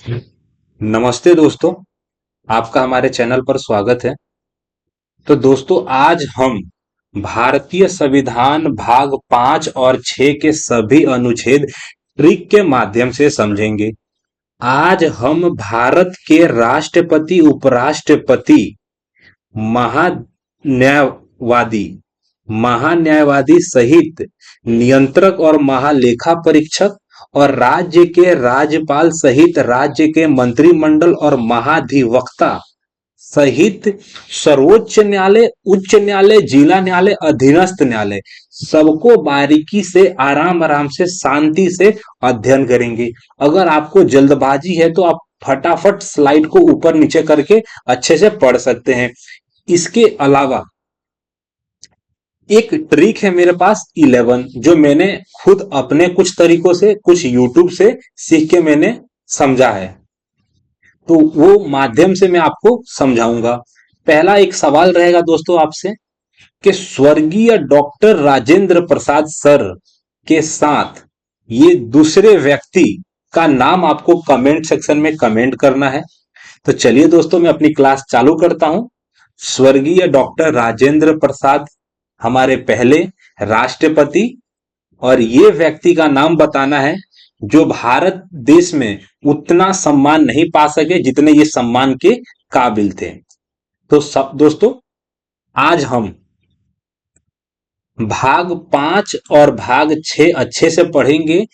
नमस्ते दोस्तों। आपका हमारे चैनल पर स्वागत है। तो दोस्तों, आज हम भारतीय संविधान भाग 5 और 6 के सभी अनुच्छेद ट्रिक के माध्यम से समझेंगे। आज हम भारत के राष्ट्रपति, उपराष्ट्रपति, महान्यायवादी महान्यायवादी सहित नियंत्रक और महालेखा परीक्षक और राज्य के राज्यपाल सहित राज्य के मंत्रिमंडल और महाधिवक्ता सहित सर्वोच्च न्यायालय, उच्च न्यायालय, जिला न्यायालय, अधीनस्थ न्यायालय सबको बारीकी से, आराम आराम से, शांति से अध्ययन करेंगे। अगर आपको जल्दबाजी है तो आप फटाफट स्लाइड को ऊपर नीचे करके अच्छे से पढ़ सकते हैं। इसके अलावा एक ट्रिक है मेरे पास 11, जो मैंने खुद अपने कुछ तरीकों से, कुछ यूट्यूब से सीख के मैंने समझा है, तो वो माध्यम से मैं आपको समझाऊंगा। पहला एक सवाल रहेगा दोस्तों आपसे कि स्वर्गीय डॉक्टर राजेंद्र प्रसाद सर के साथ ये दूसरे व्यक्ति का नाम आपको कमेंट सेक्शन में कमेंट करना है। तो चलिए दोस्तों, मैं अपनी क्लास चालू करता हूं। स्वर्गीय डॉक्टर राजेंद्र प्रसाद हमारे पहले राष्ट्रपति, और ये व्यक्ति का नाम बताना है जो भारत देश में उतना सम्मान नहीं पा सके जितने ये सम्मान के काबिल थे। तो सब दोस्तों, आज हम भाग 5 और भाग 6 अच्छे से पढ़ेंगे।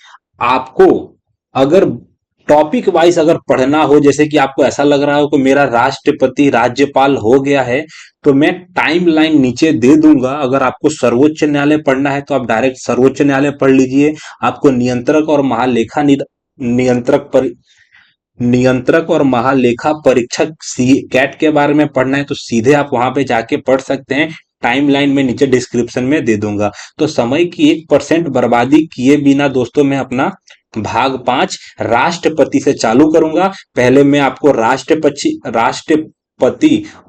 आपको अगर टॉपिक वाइज अगर पढ़ना हो, जैसे कि आपको ऐसा लग रहा हो कि मेरा राष्ट्रपति, राज्यपाल हो गया है, तो मैं टाइम लाइन नीचे दे दूंगा। अगर आपको सर्वोच्च न्यायालय पढ़ना है तो आप डायरेक्ट सर्वोच्च न्यायालय पढ़ लीजिए। आपको नियंत्रक और महालेखा नियंत्रक पर नियंत्रक और महालेखा परीक्षक कैट के बारे में पढ़ना है तो सीधे आप वहां पे जाके पढ़ सकते हैं। टाइमलाइन में नीचे डिस्क्रिप्शन में दे दूंगा। तो समय की 1% बर्बादी किए बिना दोस्तों, मैं अपना भाग 5 राष्ट्रपति से चालू करूंगा। पहले मैं आपको राष्ट्रपति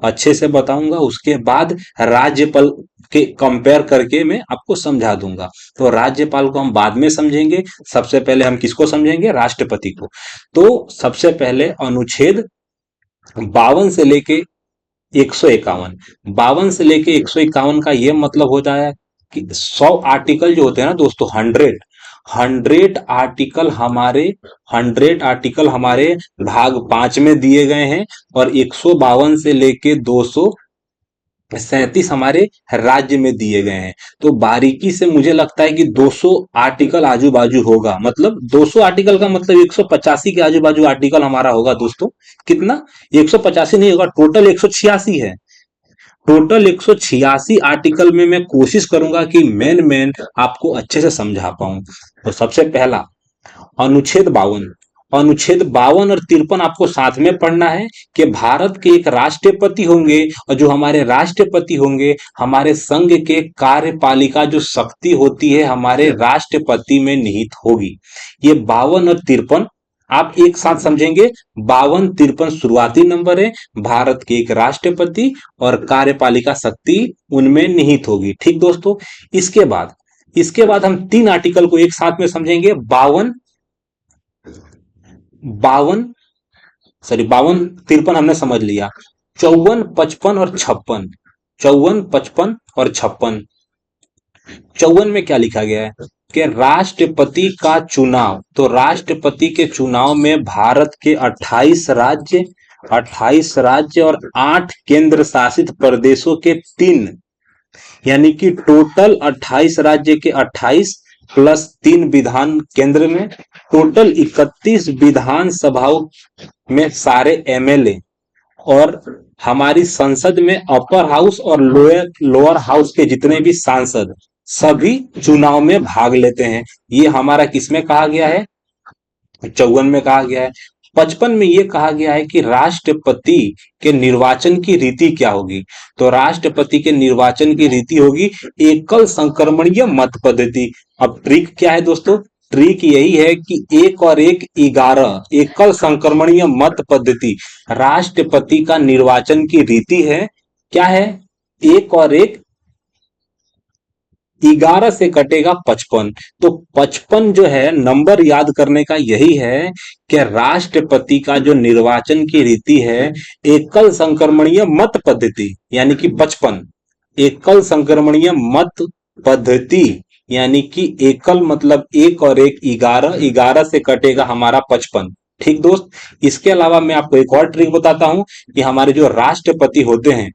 अच्छे से बताऊंगा, उसके बाद राज्यपाल के कंपेयर करके मैं आपको समझा दूंगा। तो राज्यपाल को हम बाद में समझेंगे, सबसे पहले हम किसको समझेंगे? राष्ट्रपति को। तो सबसे पहले अनुच्छेद 52 से लेके 151, 52 से लेके 151 का यह मतलब होता है कि 100 आर्टिकल जो होते हैं ना दोस्तों, 100 आर्टिकल हमारे भाग 5 में दिए गए हैं, और 152 से लेके 237 हमारे राज्य में दिए गए हैं। तो बारीकी से मुझे लगता है कि 200 आर्टिकल आजू बाजू होगा, मतलब 200 आर्टिकल का मतलब 185 के आजू बाजू आर्टिकल हमारा होगा दोस्तों। कितना? 185 नहीं होगा, टोटल 186 है। टोटल 186 आर्टिकल में मैं कोशिश करूंगा कि मेन मेन आपको अच्छे से समझा पाऊं। तो सबसे पहला अनुच्छेद 52, अनुच्छेद 52 और 53 आपको साथ में पढ़ना है कि भारत के एक राष्ट्रपति होंगे, और जो हमारे राष्ट्रपति होंगे, हमारे संघ के कार्यपालिका जो शक्ति होती है हमारे राष्ट्रपति में निहित होगी। ये 52 और 53 आप एक साथ समझेंगे। 52 53 शुरुआती नंबर है, भारत के एक राष्ट्रपति और कार्यपालिका शक्ति उनमें निहित होगी। ठीक दोस्तों, इसके बाद हम 3 आर्टिकल को एक साथ में समझेंगे। 52 52 सॉरी 52 53 हमने समझ लिया। 54 55 और 56, 54 55 और 56। 54 में क्या लिखा गया है कि राष्ट्रपति का चुनाव। तो राष्ट्रपति के चुनाव में भारत के 28 राज्य और 8 केंद्र शासित प्रदेशों के 3, यानी कि टोटल 28 राज्य के 28 प्लस 3 विधान केंद्र में, टोटल 31 विधान सभाओं में सारे एमएलए, और हमारी संसद में अपर हाउस और लोअर हाउस के जितने भी सांसद सभी चुनाव में भाग लेते हैं। ये हमारा किसमें कहा गया है? 54 में कहा गया है। 55 में यह कहा गया है कि राष्ट्रपति के निर्वाचन की रीति क्या होगी। तो राष्ट्रपति के निर्वाचन की रीति होगी एकल संक्रमणीय मत पद्धति। अब ट्रिक क्या है दोस्तों? ट्रिक यही है कि 1 और 1 11 एकल संक्रमणीय मत पद्धति राष्ट्रपति का निर्वाचन की रीति है। क्या है? 1 और 1 11 से कटेगा 55। तो 55 जो है नंबर याद करने का यही है कि राष्ट्रपति का जो निर्वाचन की रीति है, एकल संक्रमणीय मत पद्धति यानी कि 55। एकल संक्रमणीय मत पद्धति यानी कि एकल मतलब एक और एक 11, 11 से कटेगा हमारा 55। ठीक दोस्त, इसके अलावा मैं आपको एक और ट्रिक बताता हूं कि हमारे जो राष्ट्रपति होते हैं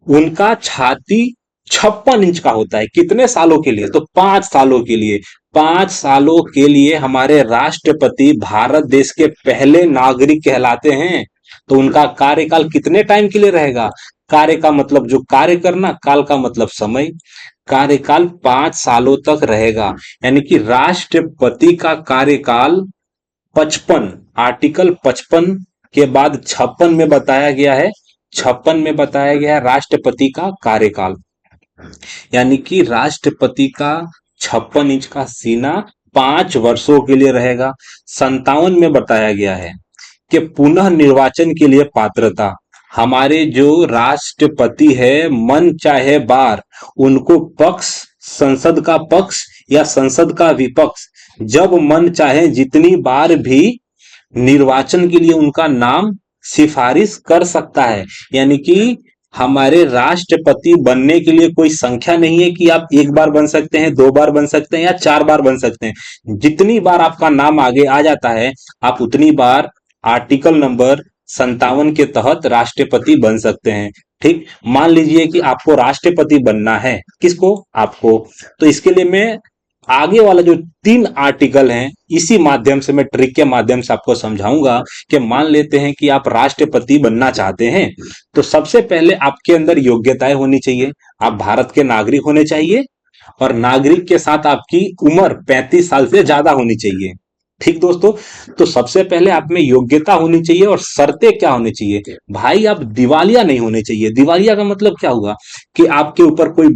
उनका छाती 56 इंच का होता है। कितने सालों के लिए? तो 5 सालों के लिए। 5 सालों के लिए हमारे राष्ट्रपति भारत देश के पहले नागरिक कहलाते हैं। तो उनका कार्यकाल कितने टाइम के लिए रहेगा? कार्य का मतलब जो कार्य करना, काल का मतलब समय। कार्यकाल 5 सालों तक रहेगा, यानी कि राष्ट्रपति का कार्यकाल 55, आर्टिकल 55 के बाद 56 में बताया गया है। 56 में बताया गया है राष्ट्रपति का कार्यकाल, यानी कि राष्ट्रपति का 56 इंच का सीना 5 वर्षों के लिए रहेगा। 57 में बताया गया है कि पुनः निर्वाचन के लिए पात्रता, हमारे जो राष्ट्रपति है मन चाहे बार उनको पक्ष, संसद का पक्ष या संसद का विपक्ष जब मन चाहे जितनी बार भी निर्वाचन के लिए उनका नाम सिफारिश कर सकता है। यानी कि हमारे राष्ट्रपति बनने के लिए कोई संख्या नहीं है कि आप एक बार बन सकते हैं, 2 बार बन सकते हैं या 4 बार बन सकते हैं। जितनी बार आपका नाम आगे आ जाता है आप उतनी बार आर्टिकल नंबर 57 के तहत राष्ट्रपति बन सकते हैं। ठीक, मान लीजिए कि आपको राष्ट्रपति बनना है, किसको? आपको। तो इसके लिए मैं आगे वाला जो 3 आर्टिकल हैं इसी माध्यम से, मैं ट्रिक के माध्यम से आपको समझाऊंगा कि मान लेते हैं कि आप राष्ट्रपति बनना चाहते हैं, तो सबसे पहले आपके अंदर योग्यताएं होनी चाहिए। आप भारत के नागरिक होने चाहिए और नागरिक के साथ आपकी उम्र 35 साल से ज्यादा होनी चाहिए। ठीक दोस्तों, तो सबसे पहले आप में योग्यता होनी चाहिए और शर्तें क्या होनी चाहिए? भाई आप दिवालिया नहीं होने चाहिए। दिवालिया का मतलब क्या हुआ कि आपके ऊपर कोई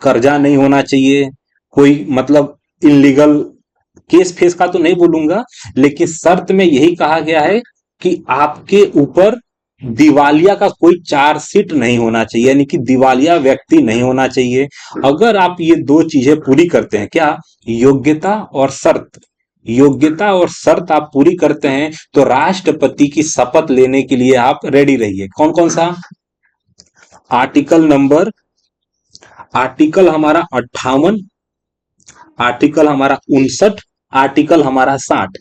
कर्जा नहीं होना चाहिए, कोई मतलब इलीगल केस फेस का तो नहीं बोलूंगा, लेकिन शर्त में यही कहा गया है कि आपके ऊपर दिवालिया का कोई चार्जशीट नहीं होना चाहिए, यानी कि दिवालिया व्यक्ति नहीं होना चाहिए। अगर आप ये 2 चीजें पूरी करते हैं, क्या? योग्यता और शर्त। योग्यता और शर्त आप पूरी करते हैं तो राष्ट्रपति की शपथ लेने के लिए आप रेडी रहिए। कौन कौन सा? आर्टिकल नंबर, आर्टिकल हमारा 58, आर्टिकल हमारा 59, आर्टिकल हमारा 60।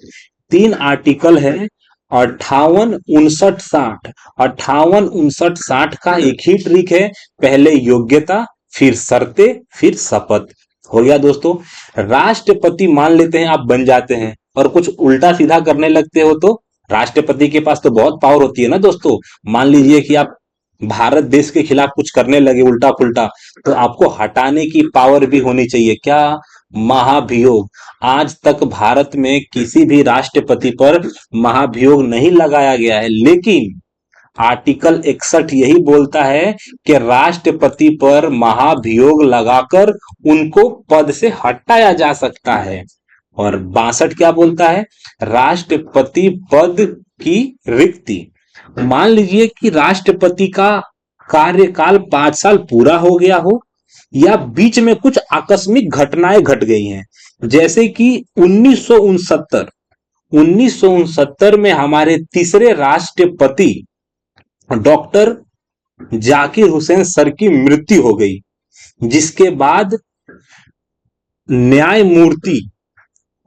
3 आर्टिकल है, 58, 59, 60। 58, 59, 60 का एक ही ट्रिक है, पहले योग्यता फिर शर्तें फिर शपथ। हो गया दोस्तों। राष्ट्रपति मान लेते हैं आप बन जाते हैं और कुछ उल्टा सीधा करने लगते हो तो राष्ट्रपति के पास तो बहुत पावर होती है ना दोस्तों। मान लीजिए कि आप भारत देश के खिलाफ कुछ करने लगे उल्टा पुल्टा, तो आपको हटाने की पावर भी होनी चाहिए। क्या? महाभियोग। आज तक भारत में किसी भी राष्ट्रपति पर महाभियोग नहीं लगाया गया है, लेकिन आर्टिकल 61 यही बोलता है कि राष्ट्रपति पर महाभियोग लगाकर उनको पद से हटाया जा सकता है। और 62 क्या बोलता है? राष्ट्रपति पद की रिक्ति। मान लीजिए कि राष्ट्रपति का कार्यकाल 5 साल पूरा हो गया हो या बीच में कुछ आकस्मिक घटनाएं घट गई हैं, जैसे कि 1969 में हमारे तीसरे राष्ट्रपति डॉक्टर जाकिर हुसैन सर की मृत्यु हो गई, जिसके बाद न्यायमूर्ति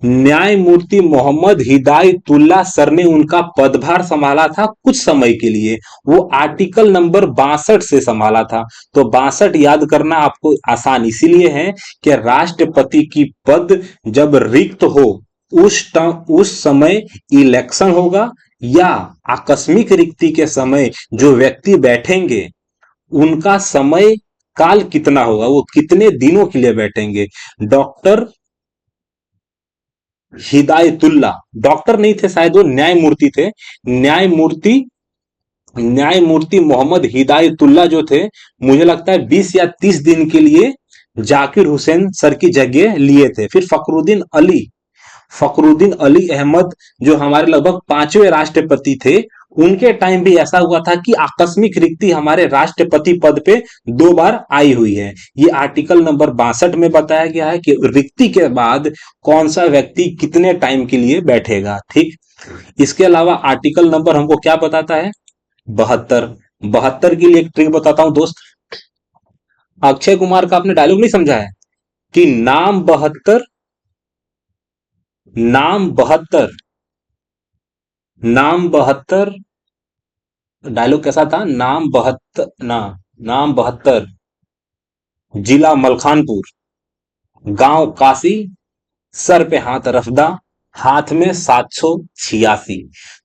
न्यायमूर्ति मोहम्मद हिदायतुल्लाह सर ने उनका पदभार संभाला था कुछ समय के लिए। वो आर्टिकल नंबर 62 से संभाला था। तो 62 याद करना आपको आसान इसीलिए है कि राष्ट्रपति की पद जब रिक्त हो उस समय इलेक्शन होगा, या आकस्मिक रिक्ति के समय जो व्यक्ति बैठेंगे उनका समय काल कितना होगा, वो कितने दिनों के लिए बैठेंगे। डॉक्टर हिदायतुल्ला डॉक्टर नहीं थे, शायद वो न्यायमूर्ति थे। न्यायमूर्ति न्यायमूर्ति मोहम्मद हिदायतुल्ला जो थे, मुझे लगता है 20 या 30 दिन के लिए जाकिर हुसैन सर की जगह लिए थे। फिर फखरुद्दीन अली अहमद जो हमारे लगभग 5वें राष्ट्रपति थे, उनके टाइम भी ऐसा हुआ था कि आकस्मिक रिक्ति हमारे राष्ट्रपति पद पे 2 बार आई हुई है। ये आर्टिकल नंबर 62 में बताया गया है कि रिक्ति के बाद कौन सा व्यक्ति कितने टाइम के लिए बैठेगा। ठीक, इसके अलावा आर्टिकल नंबर हमको क्या बताता है? 72। 72 के लिए एक ट्रिक बताता हूं दोस्त। अक्षय कुमार का आपने डायलॉग नहीं समझा है कि नाम 72, नाम 72, नाम 72। डायलॉग कैसा था? नाम 72 ना, नाम 72, जिला मलखानपुर, गांव काशी, सर पे हाथ रफदा, हाथ में 786।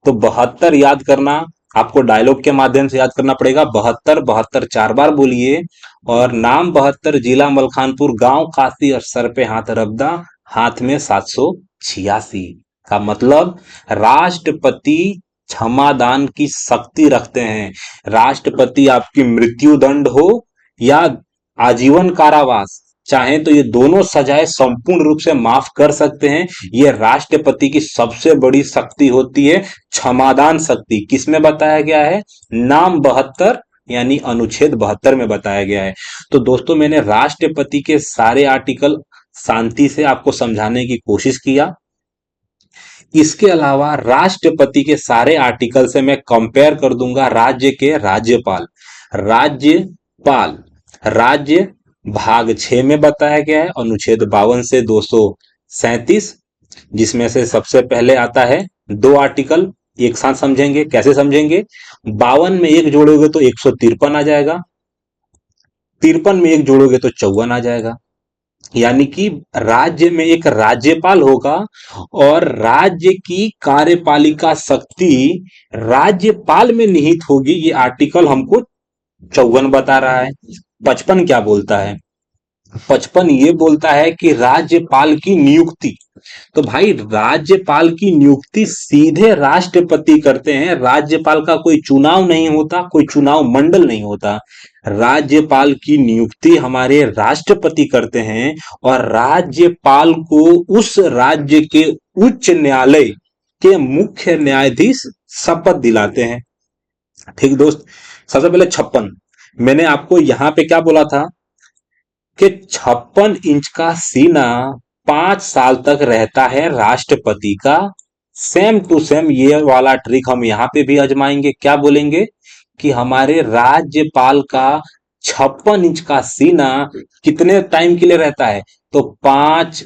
तो 72 याद करना, आपको डायलॉग के माध्यम से याद करना पड़ेगा। 72 72 4 बार बोलिए। और नाम 72, जिला मलखानपुर, गांव काशी और सर पे हाथ रफदा, हाथ में 786 का मतलब राष्ट्रपति क्षमादान की शक्ति रखते हैं। राष्ट्रपति आपकी मृत्यु दंड हो या आजीवन कारावास, चाहे तो ये दोनों सजाएं संपूर्ण रूप से माफ कर सकते हैं। ये राष्ट्रपति की सबसे बड़ी शक्ति होती है, क्षमादान शक्ति। किसमें बताया गया है? नाम 72 यानी अनुच्छेद 72 में बताया गया है। तो दोस्तों, मैंने राष्ट्रपति के सारे आर्टिकल शांति से आपको समझाने की कोशिश किया। इसके अलावा राष्ट्रपति के सारे आर्टिकल से मैं कंपेयर कर दूंगा राज्य के राज्यपाल। राज्यपाल, राज्य भाग 6 में बताया गया है, अनुच्छेद 52 से 237, जिसमें से सबसे पहले आता है 2 आर्टिकल। एक साथ समझेंगे, कैसे समझेंगे? 52 में एक जोड़ोगे तो 153 आ जाएगा, 53 में एक जोड़ोगे तो 54 आ जाएगा। यानी कि राज्य में एक राज्यपाल होगा और राज्य की कार्यपालिका शक्ति राज्यपाल में निहित होगी। ये आर्टिकल हमको 54 बता रहा है। 55 क्या बोलता है? 55 ये बोलता है कि राज्यपाल की नियुक्ति। तो भाई, राज्यपाल की नियुक्ति सीधे राष्ट्रपति करते हैं। राज्यपाल का कोई चुनाव नहीं होता, कोई चुनाव मंडल नहीं होता। राज्यपाल की नियुक्ति हमारे राष्ट्रपति करते हैं और राज्यपाल को उस राज्य के उच्च न्यायालय के मुख्य न्यायाधीश शपथ दिलाते हैं। ठीक दोस्त, सबसे पहले 56, मैंने आपको यहां पे क्या बोला था कि 56 इंच का सीना 5 साल तक रहता है राष्ट्रपति का। सेम टू सेम ये वाला ट्रिक हम यहाँ पे भी आजमाएंगे। क्या बोलेंगे कि हमारे राज्यपाल का 56 इंच का सीना कितने टाइम के लिए रहता है? तो 5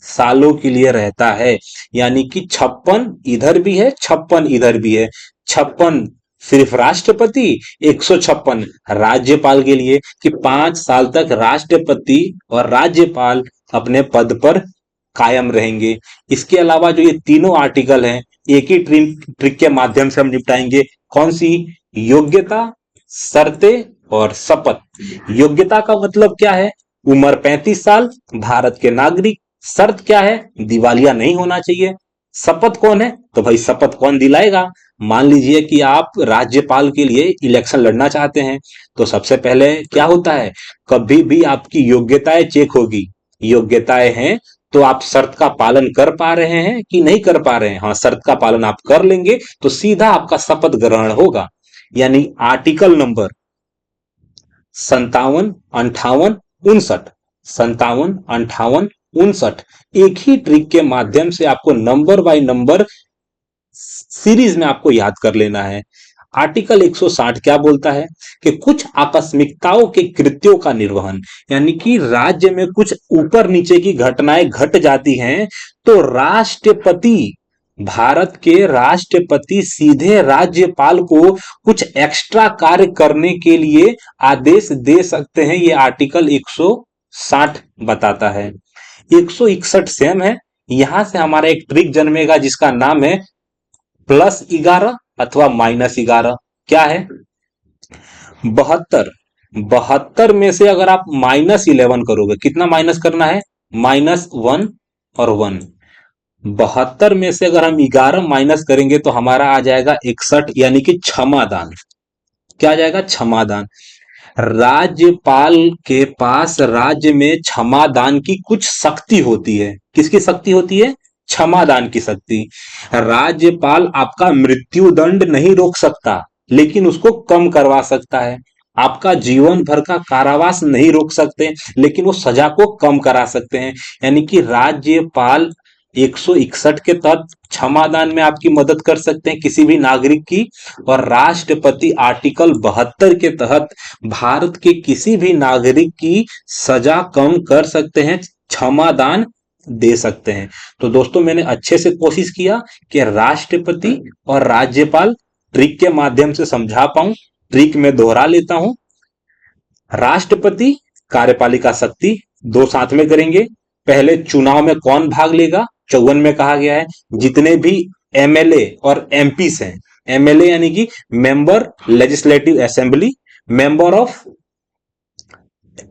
सालों के लिए रहता है। यानी कि 56 इधर भी है, 56 इधर भी है। 56 सिर्फ राष्ट्रपति, 156 राज्यपाल के लिए, कि 5 साल तक राष्ट्रपति और राज्यपाल अपने पद पर कायम रहेंगे। इसके अलावा जो ये तीनों आर्टिकल हैं, एक ही ट्रिक के माध्यम से हम निपटाएंगे। कौन सी? योग्यता, शर्तें और शपथ। योग्यता का मतलब क्या है? उम्र 35 साल, भारत के नागरिक। शर्त क्या है? दिवालिया नहीं होना चाहिए। शपथ कौन है? तो भाई शपथ कौन दिलाएगा? मान लीजिए कि आप राज्यपाल के लिए इलेक्शन लड़ना चाहते हैं, तो सबसे पहले क्या होता है, कभी भी आपकी योग्यताएं चेक होगी। योग्यताएं हैं तो आप शर्त का पालन कर पा रहे हैं कि नहीं कर पा रहे हैं। हाँ, शर्त का पालन आप कर लेंगे तो सीधा आपका शपथ ग्रहण होगा। यानी आर्टिकल नंबर 57, 58, 59, 57, 58, 59 एक ही ट्रिक के माध्यम से आपको नंबर बाय नंबर सीरीज में आपको याद कर लेना है। आर्टिकल 160 क्या बोलता है कि कुछ आकस्मिकताओं के कृत्यों का निर्वहन, यानी कि राज्य में कुछ ऊपर नीचे की घटनाएं घट जाती हैं तो राष्ट्रपति, भारत के राष्ट्रपति सीधे राज्यपाल को कुछ एक्स्ट्रा कार्य करने के लिए आदेश दे सकते हैं। ये आर्टिकल 160 बताता है। 161 सेम है। यहां से हमारा एक ट्रिक जन्मेगा जिसका नाम है +11 अथवा -11। क्या है? 72, 72 में से अगर आप -11 करोगे, कितना माइनस करना है? -1 और 1। 72 में से अगर हम 11 माइनस करेंगे तो हमारा आ जाएगा 61, यानी कि क्षमादान। क्या आ जाएगा? क्षमादान। राज्यपाल के पास राज्य में क्षमादान की कुछ शक्ति होती है। किसकी शक्ति होती है? क्षमादान की शक्ति। राज्यपाल आपका मृत्यु दंड नहीं रोक सकता, लेकिन उसको कम करवा सकता है। आपका जीवन भर का कारावास नहीं रोक सकते, लेकिन वो सजा को कम करा सकते हैं। यानी कि राज्यपाल 161 के तहत क्षमादान में आपकी मदद कर सकते हैं किसी भी नागरिक की, और राष्ट्रपति आर्टिकल 72 के तहत भारत के किसी भी नागरिक की सजा कम कर सकते हैं, क्षमादान दे सकते हैं। तो दोस्तों मैंने अच्छे से कोशिश किया कि राष्ट्रपति और राज्यपाल ट्रिक के माध्यम से समझा पाऊं। ट्रिक में दोहरा लेता हूं। राष्ट्रपति कार्यपालिका शक्ति, दो साथ में करेंगे। पहले चुनाव में कौन भाग लेगा, 54 में कहा गया है जितने भी एमएलए और एमपीस हैं, एमएलए यानी कि member legislative assembly, member of,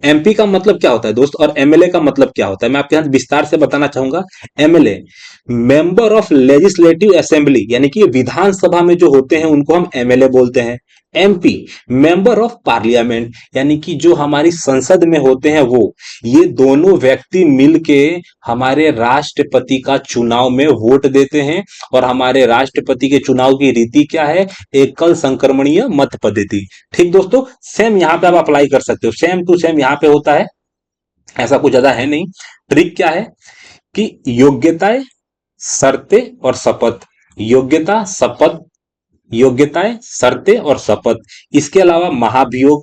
MP का मतलब क्या होता है दोस्त और एमएलए का मतलब क्या होता है, मैं आपके साथ विस्तार से बताना चाहूंगा। MLA member of legislative assembly, यानी कि विधानसभा में जो होते हैं उनको हम एमएलए बोलते हैं। एमपी मेंबर ऑफ पार्लियामेंट, यानी कि जो हमारी संसद में होते हैं वो। ये दोनों व्यक्ति मिलके हमारे राष्ट्रपति का चुनाव में वोट देते हैं। और हमारे राष्ट्रपति के चुनाव की रीति क्या है, एकल संक्रमणीय मत पद्धति। ठीक दोस्तों, सेम यहाँ पे आप अप्लाई कर सकते हो, सेम टू सेम यहाँ पे होता है, ऐसा कुछ ज्यादा है नहीं। ट्रिक क्या है कि योग्यताएं, शर्तें और शपथ, योग्यता शपथ, योग्यताएं, शर्तें और शपथ। इसके अलावा महाभियोग,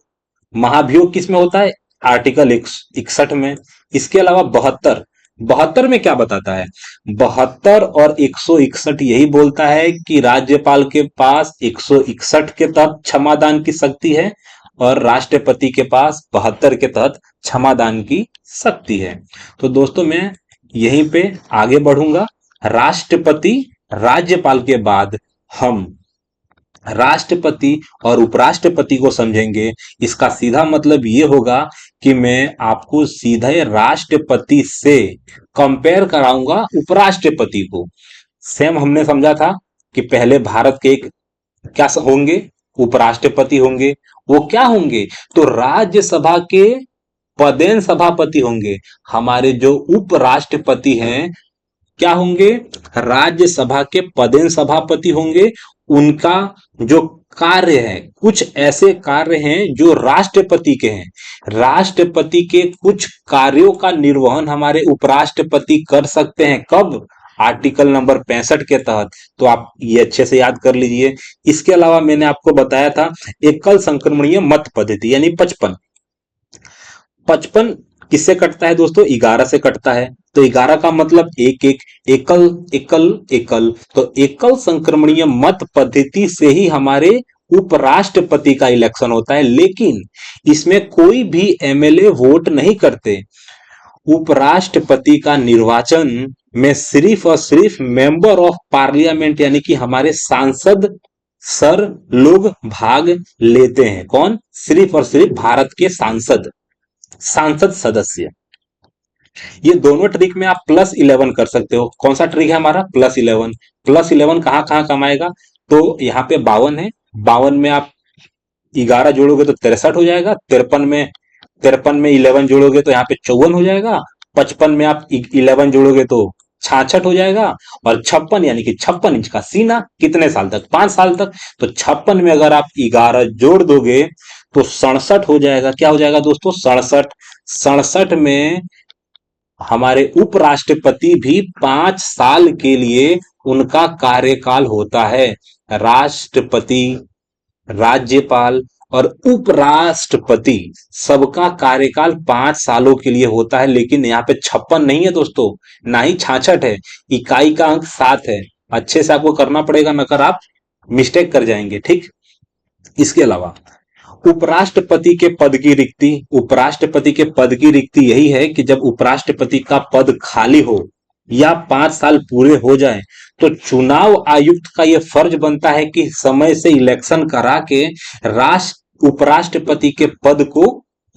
महाभियोग किस में होता है, आर्टिकल 61 में। इसके अलावा 72, 72 में क्या बताता है, 72 और 161 यही बोलता है कि राज्यपाल के पास 161 के तहत क्षमादान की शक्ति है और राष्ट्रपति के पास 72 के तहत क्षमादान की शक्ति है। तो दोस्तों मैं यहीं पे आगे बढ़ूंगा। राष्ट्रपति राज्यपाल के बाद हम राष्ट्रपति और उपराष्ट्रपति को समझेंगे। इसका सीधा मतलब ये होगा कि मैं आपको सीधे राष्ट्रपति से कंपेयर कराऊंगा उपराष्ट्रपति को। सेम हमने समझा था कि पहले भारत के एक क्या होंगे, उपराष्ट्रपति होंगे। वो क्या होंगे, तो राज्यसभा के पदेन सभापति होंगे। हमारे जो उपराष्ट्रपति हैं क्या होंगे, राज्यसभा के पदेन सभापति होंगे। उनका जो कार्य है, कुछ ऐसे कार्य हैं जो राष्ट्रपति के हैं। राष्ट्रपति के कुछ कार्यों का निर्वहन हमारे उपराष्ट्रपति कर सकते हैं। कब, आर्टिकल नंबर 65 के तहत। तो आप ये अच्छे से याद कर लीजिए। इसके अलावा मैंने आपको बताया था एकल संक्रमणीय मत पद्धति यानी 55। 55 किससे कटता है दोस्तों, 11 से कटता है। तो 11 का मतलब एक एक, एकल एकल एकल। तो एकल संक्रमणीय मत पद्धति से ही हमारे उपराष्ट्रपति का इलेक्शन होता है, लेकिन इसमें कोई भी एमएलए वोट नहीं करते। उपराष्ट्रपति का निर्वाचन में सिर्फ और सिर्फ मेंबर ऑफ पार्लियामेंट यानी कि हमारे सांसद सर लोग भाग लेते हैं। कौन, सिर्फ और सिर्फ भारत के सांसद, सांसद सदस्य। ये दोनों ट्रिक में आप +11 कर सकते हो। कौन सा ट्रिक है हमारा, +11। +11 कहां कहां कमाएगा, तो यहाँ पे 52 है, 52 में आप 11 जोड़ोगे तो 63 हो जाएगा। 53 में 11 जोड़ोगे तो यहाँ पे 54 हो जाएगा। 55 में आप 11 जोड़ोगे तो 66 हो जाएगा। और 56 यानी कि 56 इंच का सीना, कितने साल तक, 5 साल तक। तो 56 में अगर आप 11 जोड़ दोगे तो 67 हो जाएगा। क्या हो जाएगा दोस्तों, 67। 67 में हमारे उपराष्ट्रपति भी 5 साल के लिए उनका कार्यकाल होता है। राष्ट्रपति, राज्यपाल और उपराष्ट्रपति सबका कार्यकाल 5 सालों के लिए होता है। लेकिन यहाँ पे 56 नहीं है दोस्तों, ना ही 66 है। इकाई का अंक 7 है। अच्छे से आपको करना पड़ेगा, नकर आप मिस्टेक कर जाएंगे। ठीक, इसके अलावा उपराष्ट्रपति के पद की रिक्ति, उपराष्ट्रपति के पद की रिक्ति यही है कि जब उपराष्ट्रपति का पद खाली हो या 5 साल पूरे हो जाए तो चुनाव आयुक्त का यह फर्ज बनता है कि समय से इलेक्शन करा के उपराष्ट्रपति के पद को,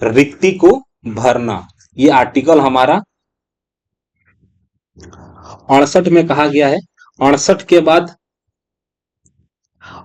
रिक्ति को भरना। ये आर्टिकल हमारा 68 में कहा गया है। 68 के बाद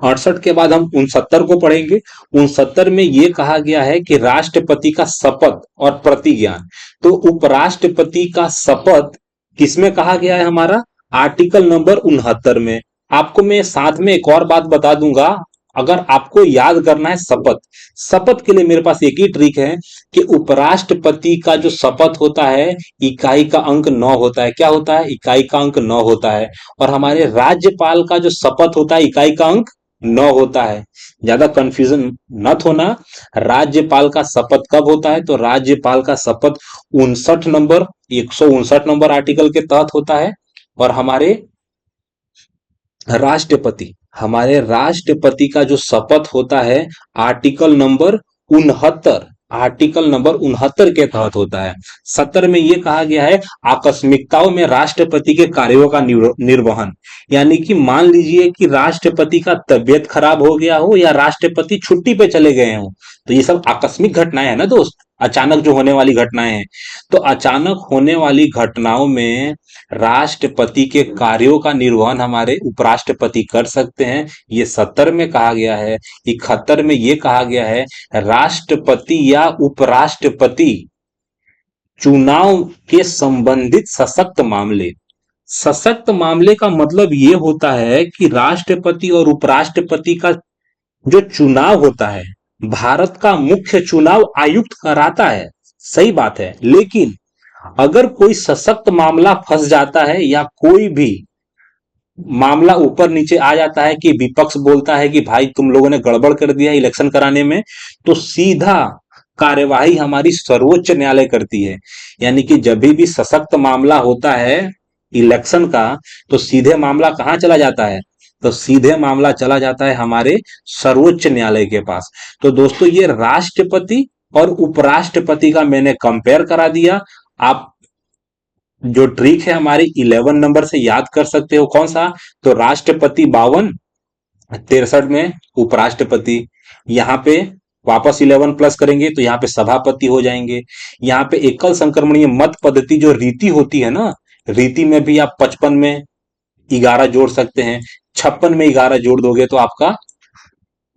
68 के बाद हम 69 को पढ़ेंगे। 69 में यह कहा गया है कि राष्ट्रपति का शपथ और प्रतिज्ञान। तो उपराष्ट्रपति का शपथ किसमें कहा गया है हमारा, आर्टिकल नंबर 69 में। आपको मैं साथ में एक और बात बता दूंगा, अगर आपको याद करना है शपथ, शपथ के लिए मेरे पास एक ही ट्रिक है कि उपराष्ट्रपति का जो शपथ होता है, इकाई का अंक 9 होता है। क्या होता है? इकाई का अंक 9 होता है। और हमारे राज्यपाल का जो शपथ होता है, इकाई का अंक 9 होता है। ज्यादा कंफ्यूजन मत होना। राज्यपाल का शपथ कब होता है? तो राज्यपाल का शपथ 59 नंबर, 159 नंबर आर्टिकल के तहत होता है। और हमारे राष्ट्रपति का जो शपथ होता है, आर्टिकल नंबर 69, आर्टिकल नंबर 69 के तहत होता है। 70 में यह कहा गया है, आकस्मिकताओं में राष्ट्रपति के कार्यों का निर्वहन। यानी कि मान लीजिए कि राष्ट्रपति का तबियत खराब हो गया हो या राष्ट्रपति छुट्टी पे चले गए हो, तो ये सब आकस्मिक घटनाएं हैं ना दोस्त, अचानक जो होने वाली घटनाएं हैं। तो अचानक होने वाली घटनाओं में राष्ट्रपति के कार्यों का निर्वहन हमारे उपराष्ट्रपति कर सकते हैं, ये 70 में कहा गया है। 71 में ये कहा गया है, राष्ट्रपति या उपराष्ट्रपति चुनाव के संबंधित सशक्त मामले। सशक्त मामले का मतलब ये होता है कि राष्ट्रपति और उपराष्ट्रपति का जो चुनाव होता है, भारत का मुख्य चुनाव आयुक्त कराता है, सही बात है। लेकिन अगर कोई सशक्त मामला फंस जाता है या कोई भी मामला ऊपर नीचे आ जाता है कि विपक्ष बोलता है कि भाई तुम लोगों ने गड़बड़ कर दिया इलेक्शन कराने में, तो सीधा कार्यवाही हमारी सर्वोच्च न्यायालय करती है। यानी कि जब भी सशक्त मामला होता है इलेक्शन का, तो सीधे मामला कहां चला जाता है? तो सीधे मामला चला जाता है हमारे सर्वोच्च न्यायालय के पास। तो दोस्तों, ये राष्ट्रपति और उपराष्ट्रपति का मैंने कंपेयर करा दिया। आप जो ट्रिक है हमारी 11 नंबर से याद कर सकते हो। कौन सा? तो राष्ट्रपति 52, 63 में उपराष्ट्रपति। यहाँ पे वापस 11 प्लस करेंगे तो यहाँ पे सभापति हो जाएंगे। यहाँ पे एकल संक्रमणीय मत पद्धति जो रीति होती है ना, रीति में भी आप 55 में 11 जोड़ सकते हैं। 56 में 11 जोड़ दोगे तो आपका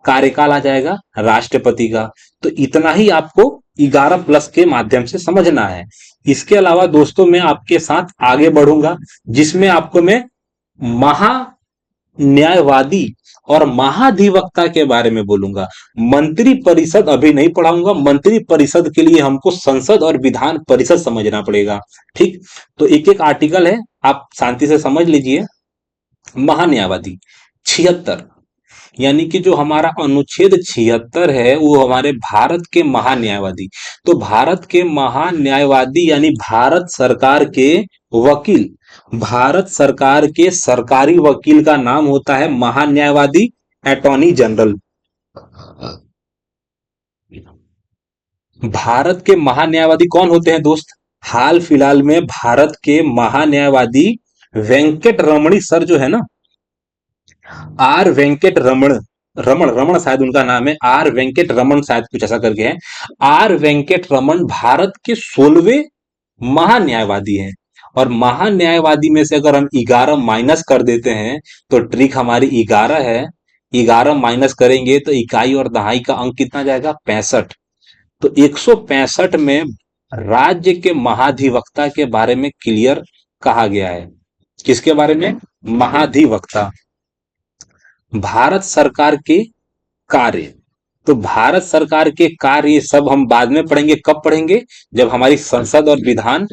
कार्यकाल आ जाएगा राष्ट्रपति का। तो इतना ही आपको 11 प्लस के माध्यम से समझना है। इसके अलावा दोस्तों मैं आपके साथ आगे बढ़ूंगा, जिसमें आपको मैं महा न्यायवादी और महाधिवक्ता के बारे में बोलूंगा। मंत्री परिषद अभी नहीं पढ़ाऊंगा, मंत्री परिषद के लिए हमको संसद और विधान परिषद समझना पड़ेगा। ठीक, तो एक एक आर्टिकल है, आप शांति से समझ लीजिए। महान्यायवादी 76, यानी कि जो हमारा अनुच्छेद 76 है वो हमारे भारत के महान्यायवादी। तो भारत के महान्यायवादी यानी भारत सरकार के वकील, भारत सरकार के सरकारी वकील का नाम होता है महान्यायवादी, अटॉर्नी जनरल। भारत के महान्यायवादी कौन होते हैं दोस्त? हाल फिलहाल में भारत के महान्यायवादी वेंकट रमणी सर जो है ना, आर वेंकट रमण, रमण रमण शायद उनका नाम है, आर वेंकट रमन शायद कुछ ऐसा करके है। आर वेंकट रमन भारत के 16वें महान्यायवादी हैं। और महान्यायवादी में से अगर हम 11 माइनस कर देते हैं, तो ट्रिक हमारी 11 है। 11 माइनस करेंगे तो इकाई और दहाई का अंक कितना जाएगा? 65। तो 165 में राज्य के महाधिवक्ता के बारे में क्लियर कहा गया है। किसके बारे में? महाधिवक्ता। भारत सरकार के कार्य, तो भारत सरकार के कार्य ये सब हम बाद में पढ़ेंगे। कब पढ़ेंगे? जब हमारी संसद और विधान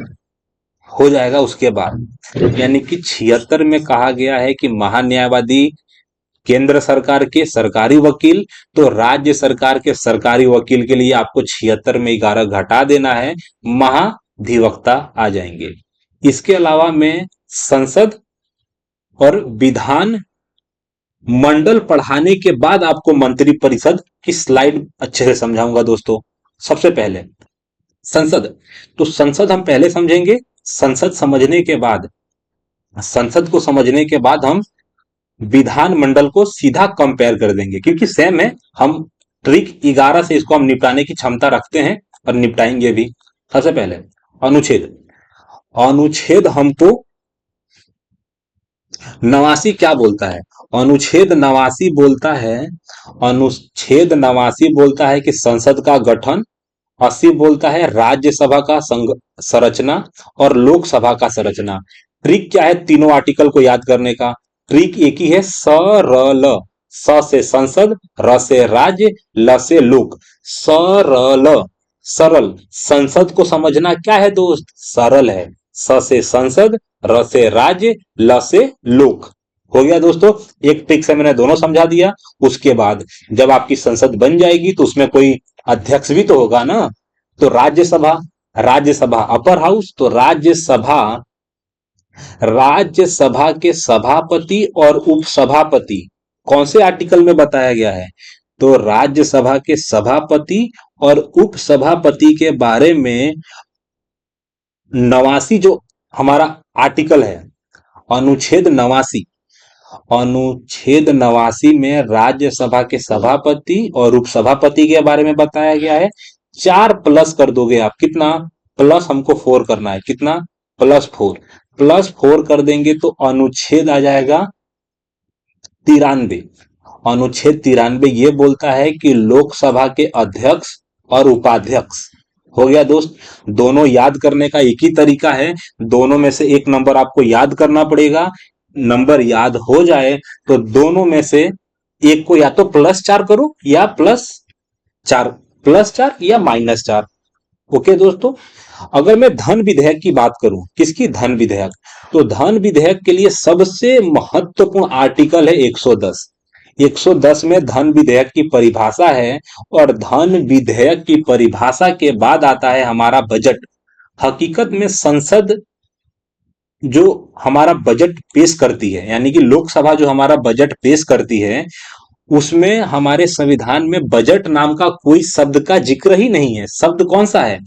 हो जाएगा उसके बाद। यानी कि 76 में कहा गया है कि महान्यायवादी केंद्र सरकार के सरकारी वकील, तो राज्य सरकार के सरकारी वकील के लिए आपको 76 में 11 घटा देना है, महाधिवक्ता आ जाएंगे। इसके अलावा मैं संसद और विधान मंडल पढ़ाने के बाद आपको मंत्री परिषद की स्लाइड अच्छे से समझाऊंगा दोस्तों। सबसे पहले संसद, तो संसद हम पहले समझेंगे। संसद समझने के बाद, संसद को समझने के बाद हम विधान मंडल को सीधा कंपेयर कर देंगे, क्योंकि सेम है। हम ट्रिक 11 से इसको हम निपटाने की क्षमता रखते हैं और निपटाएंगे भी। सबसे पहले अनुच्छेद, अनुच्छेद हमको 89 क्या बोलता है? अनुच्छेद 89 बोलता है, अनुच्छेद 89 बोलता है कि संसद का गठन। 80 बोलता है राज्यसभा का संरचना और लोकसभा का संरचना। ट्रिक क्या है तीनों आर्टिकल को याद करने का? ट्रिक एक ही है, सरल। स से संसद, र से राज्य, ल से लोक। सरल, सरल। संसद को समझना क्या है दोस्त? सरल है। स से संसद, र से राज्य, ल से लोक। हो गया दोस्तों, एक ट्रिक से मैंने दोनों समझा दिया। उसके बाद जब आपकी संसद बन जाएगी तो उसमें कोई अध्यक्ष भी तो होगा ना। तो राज्यसभा, राज्यसभा अपर हाउस, तो राज्यसभा, राज्यसभा के सभापति और उपसभापति कौन से आर्टिकल में बताया गया है? तो राज्यसभा के सभापति और उपसभापति के बारे में 89 जो हमारा आर्टिकल है, अनुच्छेद 89, अनुच्छेद 89 में राज्यसभा के सभापति और उपसभापति के बारे में बताया गया है। 4 प्लस कर दोगे आप, कितना? प्लस हमको 4 करना है, कितना? +4। +4 कर देंगे तो अनुच्छेद आ जाएगा 93। अनुच्छेद 93 ये बोलता है कि लोकसभा के अध्यक्ष और उपाध्यक्ष। हो गया दोस्त, दोनों याद करने का एक ही तरीका है, दोनों में से एक नंबर आपको याद करना पड़ेगा। नंबर याद हो जाए तो दोनों में से एक को या तो +4 करो या +4, +4 या -4। ओके दोस्तों, अगर मैं धन विधेयक की बात करूं, किसकी? धन विधेयक। तो धन विधेयक के लिए सबसे महत्वपूर्ण आर्टिकल है 110। 110 में धन विधेयक की परिभाषा है, और धन विधेयक की परिभाषा के बाद आता है हमारा बजट। हकीकत में संसद जो हमारा बजट पेश करती है, यानी कि लोकसभा जो हमारा बजट पेश करती है, उसमें हमारे संविधान में बजट नाम का कोई शब्द का जिक्र ही नहीं है। शब्द कौन सा है?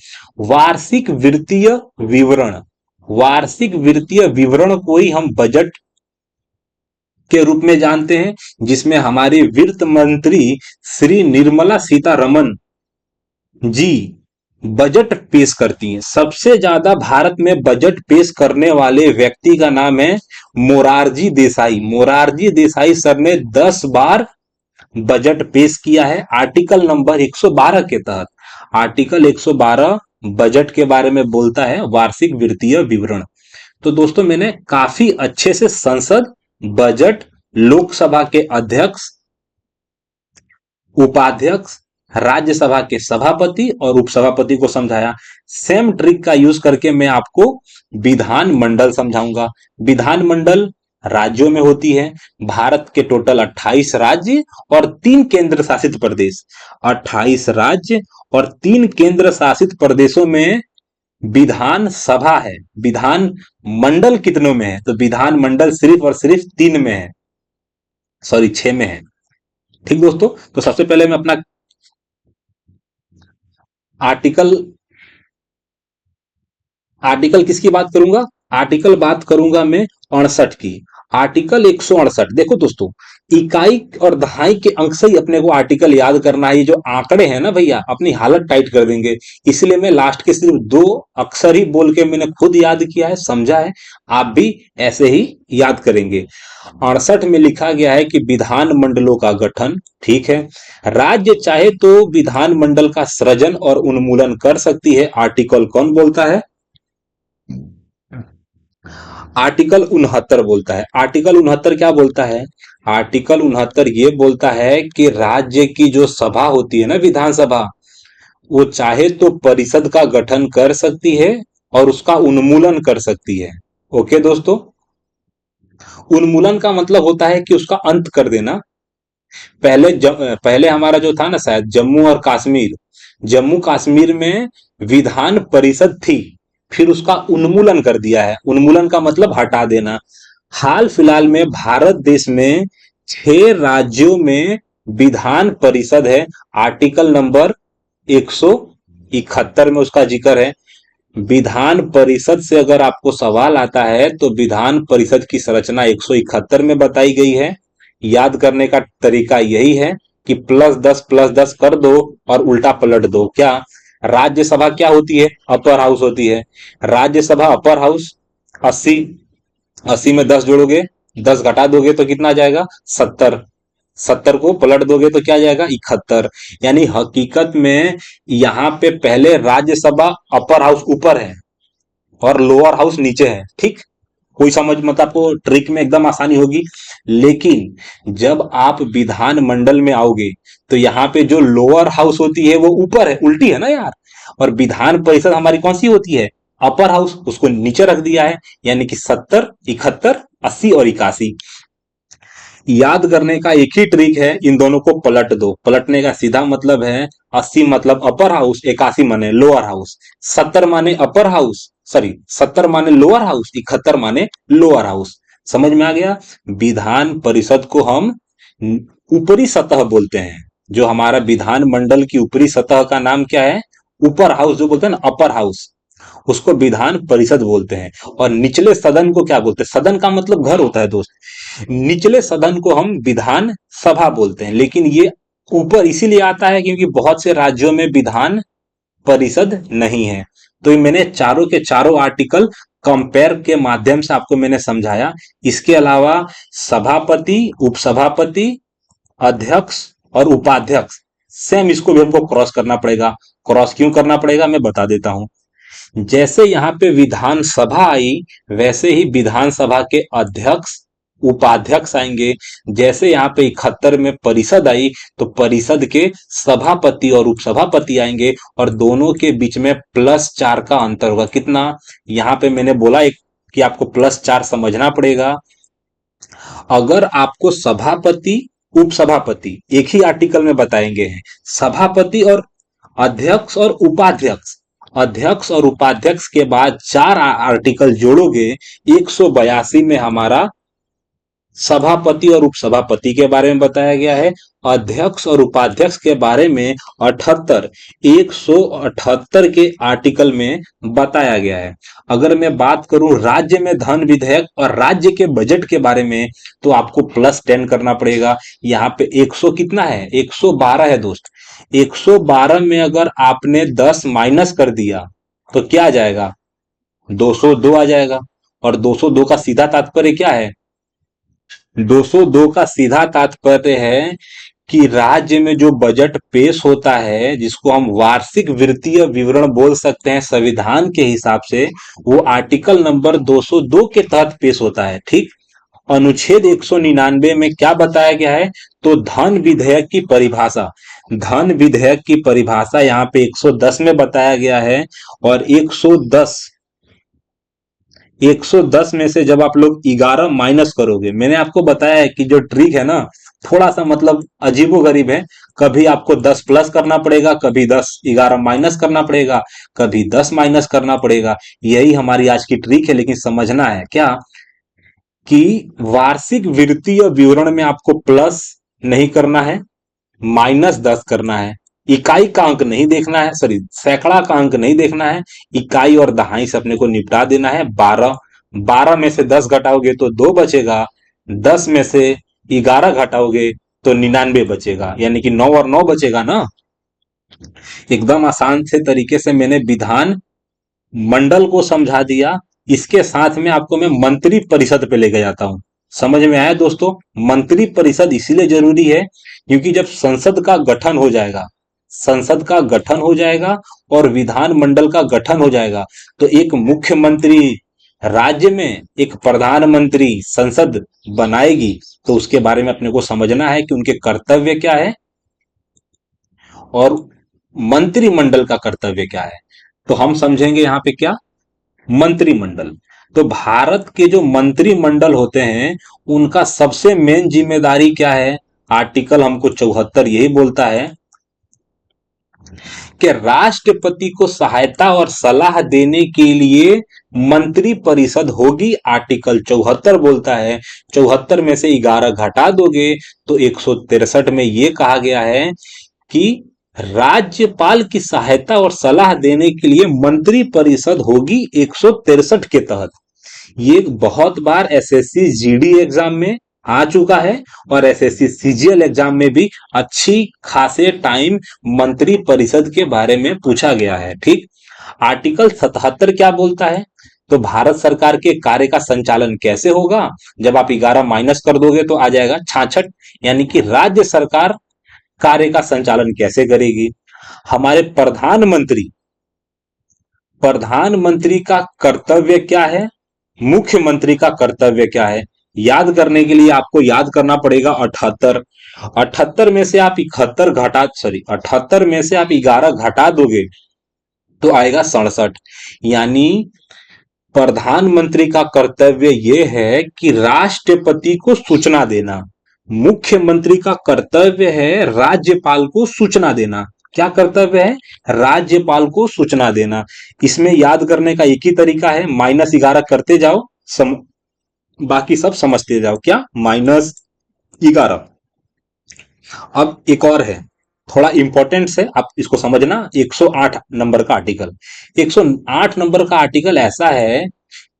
वार्षिक वित्तीय विवरण। वार्षिक वित्तीय विवरण को ही हम बजट के रूप में जानते हैं, जिसमें हमारी वित्त मंत्री श्री निर्मला सीतारमन जी बजट पेश करती हैं। सबसे ज्यादा भारत में बजट पेश करने वाले व्यक्ति का नाम है मोरारजी देसाई। मोरारजी देसाई सर ने 10 बार बजट पेश किया है, आर्टिकल नंबर 112 के तहत। आर्टिकल 112 बजट के बारे में बोलता है, वार्षिक वित्तीय विवरण। तो दोस्तों मैंने काफी अच्छे से संसद, बजट, लोकसभा के अध्यक्ष, उपाध्यक्ष, राज्यसभा के सभापति और उपसभापति को समझाया। सेम ट्रिक का यूज करके मैं आपको विधान मंडल समझाऊंगा। विधान मंडल राज्यों में होती है। भारत के टोटल 28 राज्य और 3 केंद्र शासित प्रदेश। 28 राज्य और 3 केंद्र शासित प्रदेशों में विधान सभा है। विधान मंडल कितनों में है? तो विधान मंडल सिर्फ और सिर्फ 3 में है, सॉरी 6 में है। ठीक दोस्तों, तो सबसे पहले मैं अपना आर्टिकल आर्टिकल किसकी बात करूंगा? आर्टिकल बात करूंगा मैं 68 की। आर्टिकल 168। देखो दोस्तों, इकाई और दहाई के अंक से ही अपने को आर्टिकल याद करना है। ये जो आंकड़े हैं ना भैया, अपनी हालत टाइट कर देंगे। इसलिए मैं लास्ट के सिर्फ 2 अक्षर ही बोल के मैंने खुद याद किया है, समझा है। आप भी ऐसे ही याद करेंगे। 68 में लिखा गया है कि विधान मंडलों का गठन, ठीक है, राज्य चाहे तो विधान मंडल का सृजन और उन्मूलन कर सकती है। आर्टिकल कौन बोलता है? आर्टिकल 69 बोलता है। आर्टिकल 69 क्या बोलता है? आर्टिकल 69 ये बोलता है कि राज्य की जो सभा होती है ना, विधानसभा, वो चाहे तो परिषद का गठन कर सकती है और उसका उन्मूलन कर सकती है। ओके दोस्तों, उन्मूलन का मतलब होता है कि उसका अंत कर देना। पहले हमारा जो था ना, शायद जम्मू और कश्मीर, जम्मू कश्मीर में विधान परिषद थी, फिर उसका उन्मूलन कर दिया है। उन्मूलन का मतलब हटा देना। हाल फिलहाल में भारत देश में 6 राज्यों में विधान परिषद है। आर्टिकल नंबर 171 में उसका जिक्र है। विधान परिषद से अगर आपको सवाल आता है तो विधान परिषद की संरचना 171 में बताई गई है। याद करने का तरीका यही है कि +10 कर दो और उल्टा पलट दो। क्या? राज्यसभा क्या होती है? अपर हाउस होती है। राज्यसभा अपर हाउस, 80, 80 में 10 जोड़ोगे, 10 घटा दोगे तो कितना आ जाएगा? 70। 70 को पलट दोगे तो क्या जाएगा? 71। यानी हकीकत में यहां पे पहले राज्यसभा अपर हाउस ऊपर है और लोअर हाउस नीचे है। ठीक, कोई समझ मत, आपको ट्रिक में एकदम आसानी होगी। लेकिन जब आप विधान मंडल में आओगे तो यहाँ पे जो लोअर हाउस होती है वो ऊपर है, उल्टी है ना यार। और विधान परिषद हमारी कौन सी होती है, अपर हाउस, उसको नीचे रख दिया है। यानी कि 70, 71, 80 और 81। याद करने का एक ही ट्रिक है, इन दोनों को पलट दो। पलटने का सीधा मतलब है 80 मतलब अपर हाउस, 81 माने लोअर हाउस, 70 माने अपर हाउस, सॉरी 70 माने लोअर हाउस, 71 माने लोअर हाउस। समझ में आ गया। विधान परिषद को हम ऊपरी सतह बोलते हैं। जो हमारा विधान मंडल की ऊपरी सतह का नाम क्या है, ऊपर हाउस जो बोलते हैं ना, अपर हाउस, उसको विधान परिषद बोलते हैं। और निचले सदन को क्या बोलते हैं, सदन का मतलब घर होता है दोस्त, निचले सदन को हम विधान सभा बोलते हैं। लेकिन ये ऊपर इसीलिए आता है क्योंकि बहुत से राज्यों में विधान परिषद नहीं है। तो ये मैंने चारों के चारों आर्टिकल कंपेयर के माध्यम से आपको मैंने समझाया। इसके अलावा सभापति, उपसभापति, अध्यक्ष और उपाध्यक्ष, सेम इसको भी हमको क्रॉस करना पड़ेगा। क्रॉस क्यों करना पड़ेगा मैं बता देता हूं। जैसे यहाँ पे विधानसभा आई, वैसे ही विधानसभा के अध्यक्ष, उपाध्यक्ष आएंगे। जैसे यहाँ पे 71 में परिषद आई, तो परिषद के सभापति और उपसभापति आएंगे। और दोनों के बीच में +4 का अंतर होगा। कितना, यहाँ पे मैंने बोला एक कि आपको +4 समझना पड़ेगा। अगर आपको सभापति, उपसभापति एक ही आर्टिकल में बताएंगे हैं, सभापति और अध्यक्ष और उपाध्यक्ष, अध्यक्ष और उपाध्यक्ष के बाद 4 आर्टिकल जोड़ोगे, 182 में हमारा सभापति और उपसभापति के बारे में बताया गया है। अध्यक्ष और उपाध्यक्ष के बारे में 78, 178 के आर्टिकल में बताया गया है। अगर मैं बात करूं राज्य में धन विधेयक और राज्य के बजट के बारे में, तो आपको +10 करना पड़ेगा। यहाँ पे 100 कितना है, 112 है दोस्त। 112 में अगर आपने 10 माइनस कर दिया तो क्या आ जाएगा, 202 आ जाएगा। और 202 का सीधा तात्पर्य क्या है, 202 का सीधा तात्पर्य है कि राज्य में जो बजट पेश होता है, जिसको हम वार्षिक वित्तीय विवरण बोल सकते हैं संविधान के हिसाब से, वो आर्टिकल नंबर 202 के तहत पेश होता है। ठीक। अनुच्छेद 199 में क्या बताया गया है, तो धन विधेयक की परिभाषा, धन विधेयक की परिभाषा यहाँ पे 110 में बताया गया है। और 110 में से जब आप लोग 11 माइनस करोगे, मैंने आपको बताया है कि जो ट्रिक है ना, थोड़ा सा मतलब अजीबो गरीब है। कभी आपको 10 प्लस करना पड़ेगा, कभी 11 माइनस करना पड़ेगा, कभी 10 माइनस करना पड़ेगा। यही हमारी आज की ट्रिक है। लेकिन समझना है क्या कि वार्षिक वित्तीय विवरण में आपको प्लस नहीं करना है, -10 करना है। इकाई का अंक नहीं देखना है, सॉरी सैकड़ा का अंक नहीं देखना है। इकाई और दहाई से अपने को निपटा देना है। 12, 12 में से 10 घटाओगे तो 2 बचेगा, 10 में से 11 घटाओगे तो 99 बचेगा, यानी कि 9 और 9 बचेगा ना। एकदम आसान से तरीके से मैंने विधान मंडल को समझा दिया। इसके साथ में आपको मैं मंत्री परिषद पे लेके जाता हूं। समझ में आया दोस्तों। मंत्री परिषद इसीलिए जरूरी है क्योंकि जब संसद का गठन हो जाएगा, संसद का गठन हो जाएगा और विधान मंडल का गठन हो जाएगा, तो एक मुख्यमंत्री राज्य में एक प्रधानमंत्री संसद बनाएगी। तो उसके बारे में अपने को समझना है कि उनके कर्तव्य क्या है और मंत्रिमंडल का कर्तव्य क्या है। तो हम समझेंगे यहाँ पे क्या, मंत्रिमंडल। तो भारत के जो मंत्रिमंडल होते हैं, उनका सबसे मेन जिम्मेदारी क्या है, आर्टिकल हमको 74 यही बोलता है कि राष्ट्रपति को सहायता और सलाह देने के लिए मंत्री परिषद होगी। आर्टिकल 74 बोलता है। 74 में से 11 घटा दोगे तो 163 में यह कहा गया है कि राज्यपाल की सहायता और सलाह देने के लिए मंत्री परिषद होगी 163 के तहत। ये बहुत बार एसएससी जीडी एग्जाम में आ चुका है और एसएससी सीजीएल एग्जाम में भी अच्छी खासे टाइम मंत्री परिषद के बारे में पूछा गया है। ठीक। आर्टिकल 77 क्या बोलता है, तो भारत सरकार के कार्य का संचालन कैसे होगा, जब आप 11 माइनस कर दोगे तो आ जाएगा 66, यानी कि राज्य सरकार कार्य का संचालन कैसे करेगी। हमारे प्रधानमंत्री, प्रधानमंत्री का कर्तव्य क्या है, मुख्यमंत्री का कर्तव्य क्या है? याद करने के लिए आपको याद करना पड़ेगा 78। 78 में से आप 71 घटा सॉरी 78 में से आप 11 घटा दोगे तो आएगा 67। यानी प्रधानमंत्री का कर्तव्य यह है कि राष्ट्रपति को सूचना देना। मुख्यमंत्री का कर्तव्य है राज्यपाल को सूचना देना। क्या कर्तव्य है? राज्यपाल को सूचना देना। इसमें याद करने का एक ही तरीका है, -11 करते जाओ, बाकी सब समझते जाओ। क्या? -11। अब एक और है, थोड़ा इंपॉर्टेंट है, आप इसको समझना। 108 नंबर का आर्टिकल, 108 नंबर का आर्टिकल ऐसा है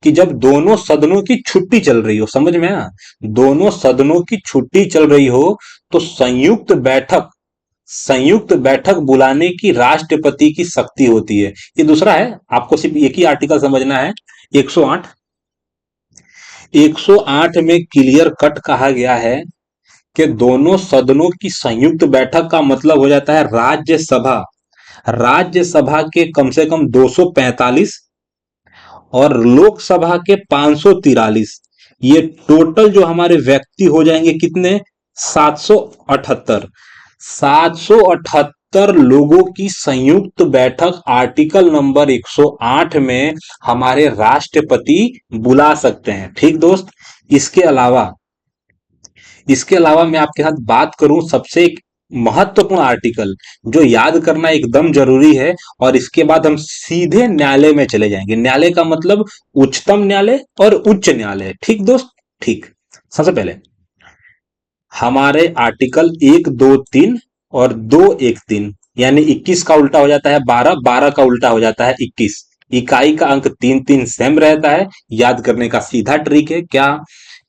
कि जब दोनों सदनों की छुट्टी चल रही हो, समझ में आया? दोनों सदनों की छुट्टी चल रही हो तो संयुक्त बैठक बुलाने की राष्ट्रपति की शक्ति होती है। ये दूसरा है, आपको सिर्फ एक ही आर्टिकल समझना है, 108। 108 में क्लियर कट कहा गया है कि दोनों सदनों की संयुक्त बैठक का मतलब हो जाता है राज्यसभा। राज्यसभा के कम से कम 245 और लोकसभा के 543। ये टोटल जो हमारे व्यक्ति हो जाएंगे कितने? 778। 778 लोगों की संयुक्त बैठक आर्टिकल नंबर 108 में हमारे राष्ट्रपति बुला सकते हैं। ठीक दोस्त, इसके अलावा मैं आपके साथ बात करूं सबसे एक महत्वपूर्ण आर्टिकल जो याद करना एकदम जरूरी है, और इसके बाद हम सीधे न्यायालय में चले जाएंगे। न्यायालय का मतलब उच्चतम न्यायालय और उच्च न्यायालय। ठीक दोस्त, ठीक। सबसे पहले हमारे आर्टिकल 1, 2, 3 और 2, 1, 3, यानी 21 का उल्टा हो जाता है 12, 12 का उल्टा हो जाता है 21। इकाई का अंक 3, 3 सेम रहता है। याद करने का सीधा ट्रिक है क्या?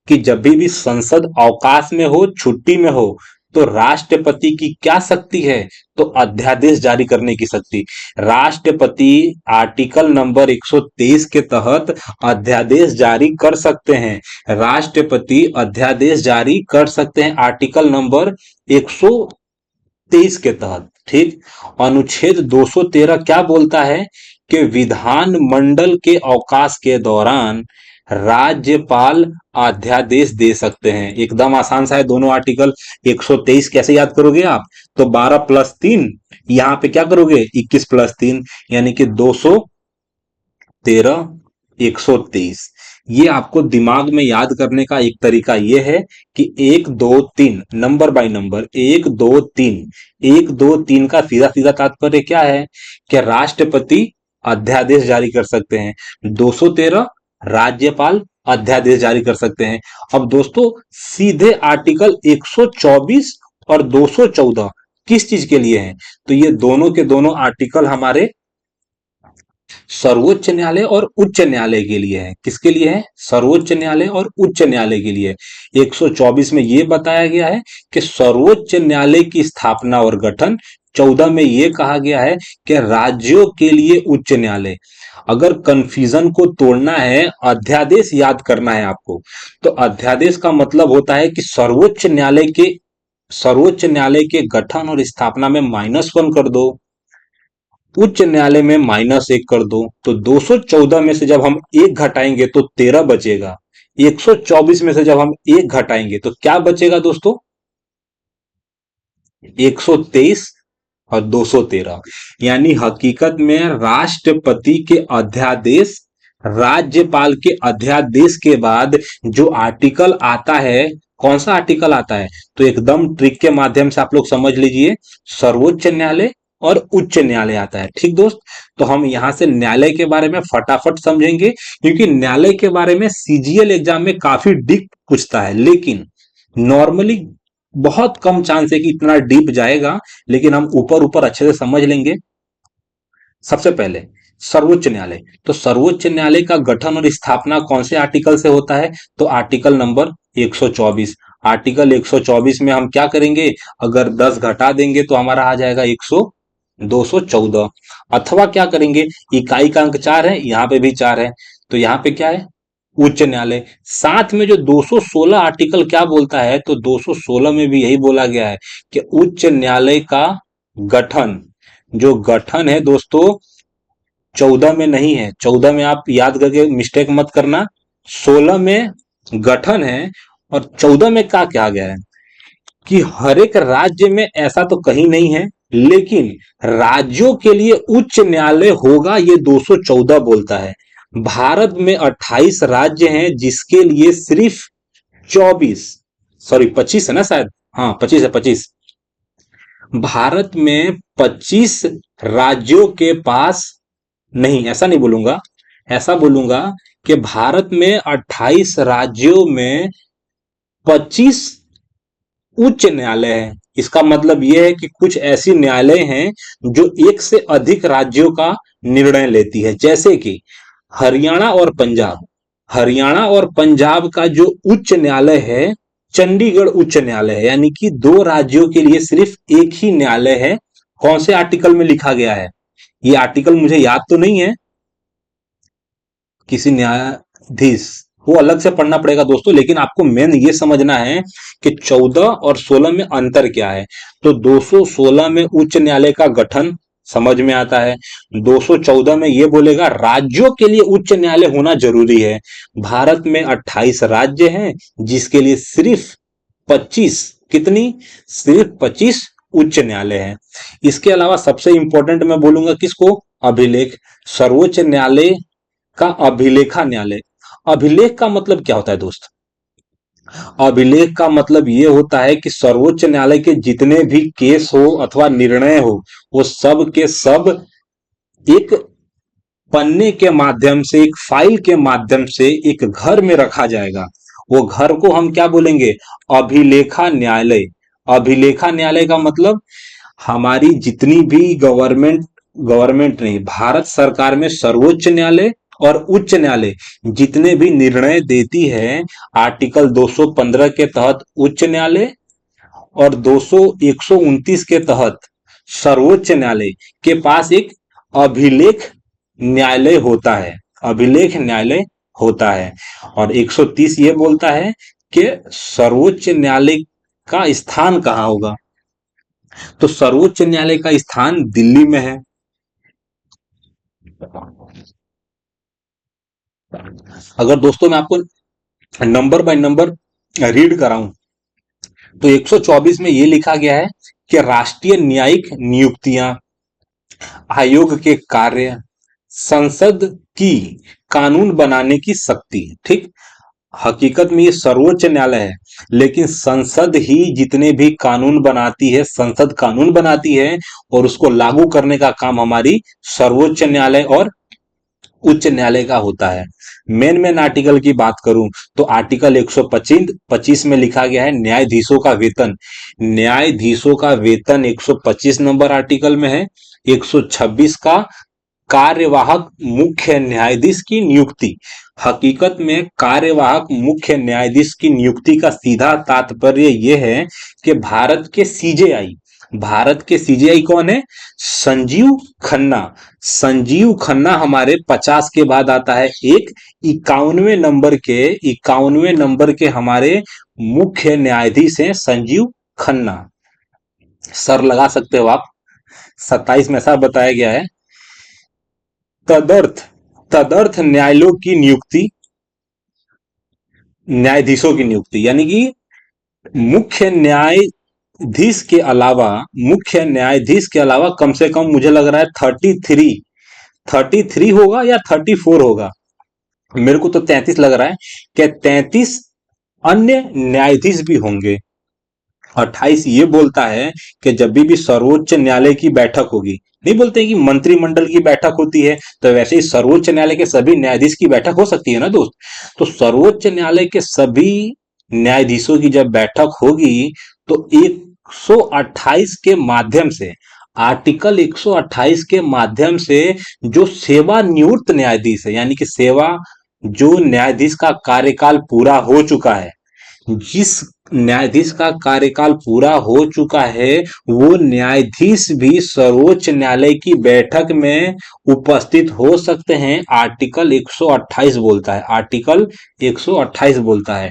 कि जब भी संसद अवकाश में हो, छुट्टी में हो, तो राष्ट्रपति की क्या शक्ति है? तो अध्यादेश जारी करने की शक्ति। राष्ट्रपति आर्टिकल नंबर 123 के तहत अध्यादेश जारी कर सकते हैं। राष्ट्रपति अध्यादेश जारी कर सकते हैं आर्टिकल नंबर 123 के तहत। ठीक। अनुच्छेद 213 क्या बोलता है? कि विधान मंडल के अवकाश के दौरान राज्यपाल अध्यादेश दे सकते हैं। एकदम आसान सा है दोनों आर्टिकल। 123 कैसे याद करोगे आप? तो 12 + 3, यहां पे क्या करोगे? 21 + 3, यानी कि 213, 123। ये आपको दिमाग में याद करने का एक तरीका ये है कि 1, 2, 3 नंबर बाय नंबर, 1, 2, 3, 1, 2, 3 का सीधा सीधा तात्पर्य क्या है? कि राष्ट्रपति अध्यादेश जारी कर सकते हैं। 213 राज्यपाल अध्यादेश जारी कर सकते हैं। अब दोस्तों सीधे आर्टिकल 124 और 214 किस चीज के लिए हैं? तो ये दोनों के दोनों आर्टिकल हमारे सर्वोच्च न्यायालय और उच्च न्यायालय के लिए है। किसके लिए है? सर्वोच्च न्यायालय और उच्च न्यायालय के लिए। 124 में यह बताया गया है कि सर्वोच्च न्यायालय की स्थापना और गठन। 14 में यह कहा गया है कि राज्यों के लिए उच्च न्यायालय। अगर कंफ्यूजन को तोड़ना है, अध्यादेश याद करना है आपको, तो अध्यादेश का मतलब होता है कि सर्वोच्च न्यायालय के गठन और स्थापना में -1 कर दो, उच्च न्यायालय में -1 कर दो, तो 214 में से जब हम 1 घटाएंगे तो 13 बचेगा। 124 में से जब हम 1 घटाएंगे तो क्या बचेगा दोस्तों? 123 और 213। यानी हकीकत में राष्ट्रपति के अध्यादेश, राज्यपाल के अध्यादेश के बाद जो आर्टिकल आता है, कौन सा आर्टिकल आता है? तो एकदम ट्रिक के माध्यम से आप लोग समझ लीजिए, सर्वोच्च न्यायालय और उच्च न्यायालय आता है। ठीक दोस्त, तो हम यहां से न्यायालय के बारे में फटाफट समझेंगे, क्योंकि न्यायालय के बारे में सीजीएल एग्जाम में काफी डीप पूछता है, लेकिन नॉर्मली बहुत कम चांस है कि इतना डीप जाएगा, लेकिन हम ऊपर ऊपर अच्छे से समझ लेंगे। सबसे पहले सर्वोच्च न्यायालय, तो सर्वोच्च न्यायालय का गठन और स्थापना कौन से आर्टिकल से होता है? तो आर्टिकल नंबर 124। आर्टिकल 124 में हम क्या करेंगे? अगर 10 घटा देंगे तो हमारा आ जाएगा 214। अथवा क्या करेंगे? इकाई का अंक 4 है, यहां पे भी 4 है, तो यहां पे क्या है? उच्च न्यायालय। साथ में जो 216 आर्टिकल क्या बोलता है? तो 216 में भी यही बोला गया है कि उच्च न्यायालय का गठन, जो गठन है दोस्तों 14 में नहीं है। 14 में आप याद करके मिस्टेक मत करना, 16 में गठन है और 14 में क्या कहा गया है कि हर एक राज्य में, ऐसा तो कहीं नहीं है, लेकिन राज्यों के लिए उच्च न्यायालय होगा, ये 214 बोलता है। भारत में 28 राज्य हैं जिसके लिए सिर्फ 24, सॉरी 25 है ना शायद, हाँ 25 है, 25। भारत में 25 राज्यों के पास, नहीं ऐसा नहीं बोलूंगा, ऐसा बोलूंगा कि भारत में 28 राज्यों में 25 उच्च न्यायालय है। इसका मतलब यह है कि कुछ ऐसी न्यायालय हैं जो एक से अधिक राज्यों का निर्णय लेती है, जैसे कि हरियाणा और पंजाब। हरियाणा और पंजाब का जो उच्च न्यायालय है, चंडीगढ़ उच्च न्यायालय है, यानी कि दो राज्यों के लिए सिर्फ एक ही न्यायालय है। कौन से आर्टिकल में लिखा गया है, ये आर्टिकल मुझे याद तो नहीं है, किसी न्यायाधीश, वो अलग से पढ़ना पड़ेगा दोस्तों, लेकिन आपको मेन ये समझना है कि 14 और 16 में अंतर क्या है। तो 216 में उच्च न्यायालय का गठन समझ में आता है, 214 में ये बोलेगा राज्यों के लिए उच्च न्यायालय होना जरूरी है। भारत में 28 राज्य हैं जिसके लिए सिर्फ 25, कितनी, सिर्फ 25 उच्च न्यायालय हैं। इसके अलावा सबसे इंपॉर्टेंट मैं बोलूंगा किसको, अभिलेख। सर्वोच्च न्यायालय का अभिलेखा न्यायालय। अभिलेख का मतलब क्या होता है दोस्त, अभिलेख का मतलब यह होता है कि सर्वोच्च न्यायालय के जितने भी केस हो अथवा निर्णय हो, वो सब के सब एक पन्ने के माध्यम से, एक फाइल के माध्यम से एक घर में रखा जाएगा। वो घर को हम क्या बोलेंगे, अभिलेखा न्यायालय। अभिलेखा न्यायालय का मतलब हमारी जितनी भी गवर्नमेंट, गवर्नमेंट नहीं, भारत सरकार में सर्वोच्च न्यायालय और उच्च न्यायालय जितने भी निर्णय देती है, आर्टिकल 215 के तहत उच्च न्यायालय और 129 के तहत सर्वोच्च न्यायालय के पास एक अभिलेख न्यायालय होता है, अभिलेख न्यायालय होता है। और 130 ये बोलता है कि सर्वोच्च न्यायालय का स्थान कहाँ होगा, तो सर्वोच्च न्यायालय का स्थान दिल्ली में है। अगर दोस्तों मैं आपको नंबर बाय नंबर रीड कराऊं, तो 124 में यह लिखा गया है कि राष्ट्रीय न्यायिक नियुक्तियां, आयोग के कार्य, संसद की कानून बनाने की शक्ति, ठीक। हकीकत में ये सर्वोच्च न्यायालय है, लेकिन संसद ही जितने भी कानून बनाती है, संसद कानून बनाती है और उसको लागू करने का काम हमारी सर्वोच्च न्यायालय और उच्च न्यायालय का होता है। मेन आर्टिकल की बात करूं तो आर्टिकल 125 में लिखा गया है न्यायाधीशों का वेतन। न्यायाधीशों का वेतन 125 नंबर आर्टिकल में है। 126 का कार्यवाहक मुख्य न्यायाधीश की नियुक्ति। हकीकत में कार्यवाहक मुख्य न्यायाधीश की नियुक्ति का सीधा तात्पर्य यह है कि भारत के सीजेआई कौन है, संजीव खन्ना। संजीव खन्ना हमारे 50 के बाद आता है एक, 51वें नंबर के हमारे मुख्य न्यायाधीश हैं संजीव खन्ना। सर लगा सकते हो आप, 27 में ऐसा बताया गया है। तदर्थ तदर्थ न्यायालयों की नियुक्ति, न्यायाधीशों की नियुक्ति, यानी कि मुख्य न्यायाधीश के अलावा, मुख्य न्यायाधीश के अलावा कम से कम मुझे लग रहा है 33 होगा या 34 होगा, मेरे को तो 33 लग रहा है कि 33 अन्य न्यायाधीश भी होंगे। 28 ये बोलता है कि जब भी सर्वोच्च न्यायालय की बैठक होगी, नहीं बोलते कि मंत्रिमंडल की बैठक होती है, तो वैसे ही सर्वोच्च न्यायालय के सभी न्यायाधीश की बैठक हो सकती है ना दोस्त। तो सर्वोच्च न्यायालय के सभी न्यायाधीशों की जब बैठक होगी, तो 128 के माध्यम से, आर्टिकल 128 के माध्यम से जो सेवानिवृत्त न्यायाधीश है, यानी कि सेवा, जो न्यायाधीश का कार्यकाल पूरा हो चुका है, जिस न्यायाधीश का कार्यकाल पूरा हो चुका है, वो न्यायाधीश भी सर्वोच्च न्यायालय की बैठक में उपस्थित हो सकते हैं। आर्टिकल 128 बोलता है, आर्टिकल 128 बोलता है।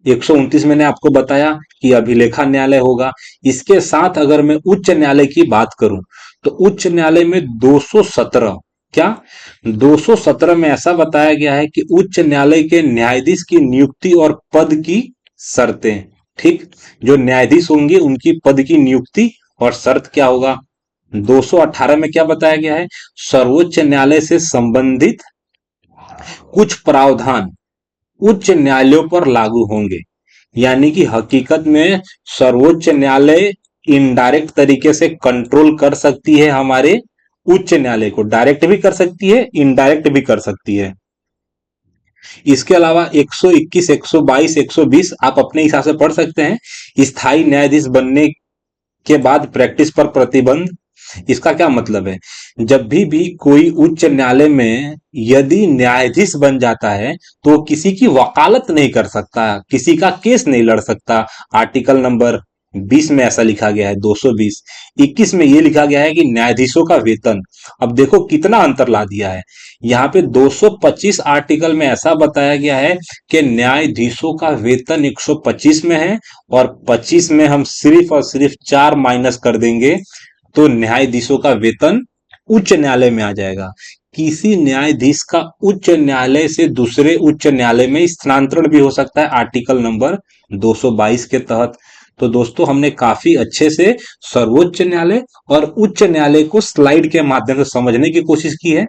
129 मैंने आपको बताया कि अभिलेखा न्यायालय होगा। इसके साथ अगर मैं उच्च न्यायालय की बात करूं, तो उच्च न्यायालय में 217 क्या 217 में ऐसा बताया गया है कि उच्च न्यायालय के न्यायाधीश की नियुक्ति और पद की शर्तें, ठीक, जो न्यायाधीश होंगे उनकी पद की नियुक्ति और शर्त क्या होगा। 218 में क्या बताया गया है, सर्वोच्च न्यायालय से संबंधित कुछ प्रावधान उच्च न्यायालयों पर लागू होंगे। यानी कि हकीकत में सर्वोच्च न्यायालय इनडायरेक्ट तरीके से कंट्रोल कर सकती है हमारे उच्च न्यायालय को, डायरेक्ट भी कर सकती है, इनडायरेक्ट भी कर सकती है। इसके अलावा 121, 122, 120 आप अपने हिसाब से पढ़ सकते हैं। स्थायी न्यायाधीश बनने के बाद प्रैक्टिस पर प्रतिबंध। इसका क्या मतलब है, जब भी कोई उच्च न्यायालय में यदि न्यायाधीश बन जाता है तो वो किसी की वकालत नहीं कर सकता, किसी का केस नहीं लड़ सकता। आर्टिकल नंबर 20 में ऐसा लिखा गया है, 220। 21 में ये लिखा गया है कि न्यायाधीशों का वेतन। अब देखो कितना अंतर ला दिया है। यहाँ पे 225 आर्टिकल में ऐसा बताया गया है कि न्यायाधीशों का वेतन 125 में है, और 25 में हम सिर्फ और सिर्फ 4 माइनस कर देंगे तो न्यायाधीशों का वेतन उच्च न्यायालय में आ जाएगा। किसी न्यायाधीश का उच्च न्यायालय से दूसरे उच्च न्यायालय में स्थानांतरण भी हो सकता है आर्टिकल नंबर 222 के तहत। तो दोस्तों हमने काफी अच्छे से सर्वोच्च न्यायालय और उच्च न्यायालय को स्लाइड के माध्यम से समझने की कोशिश की है।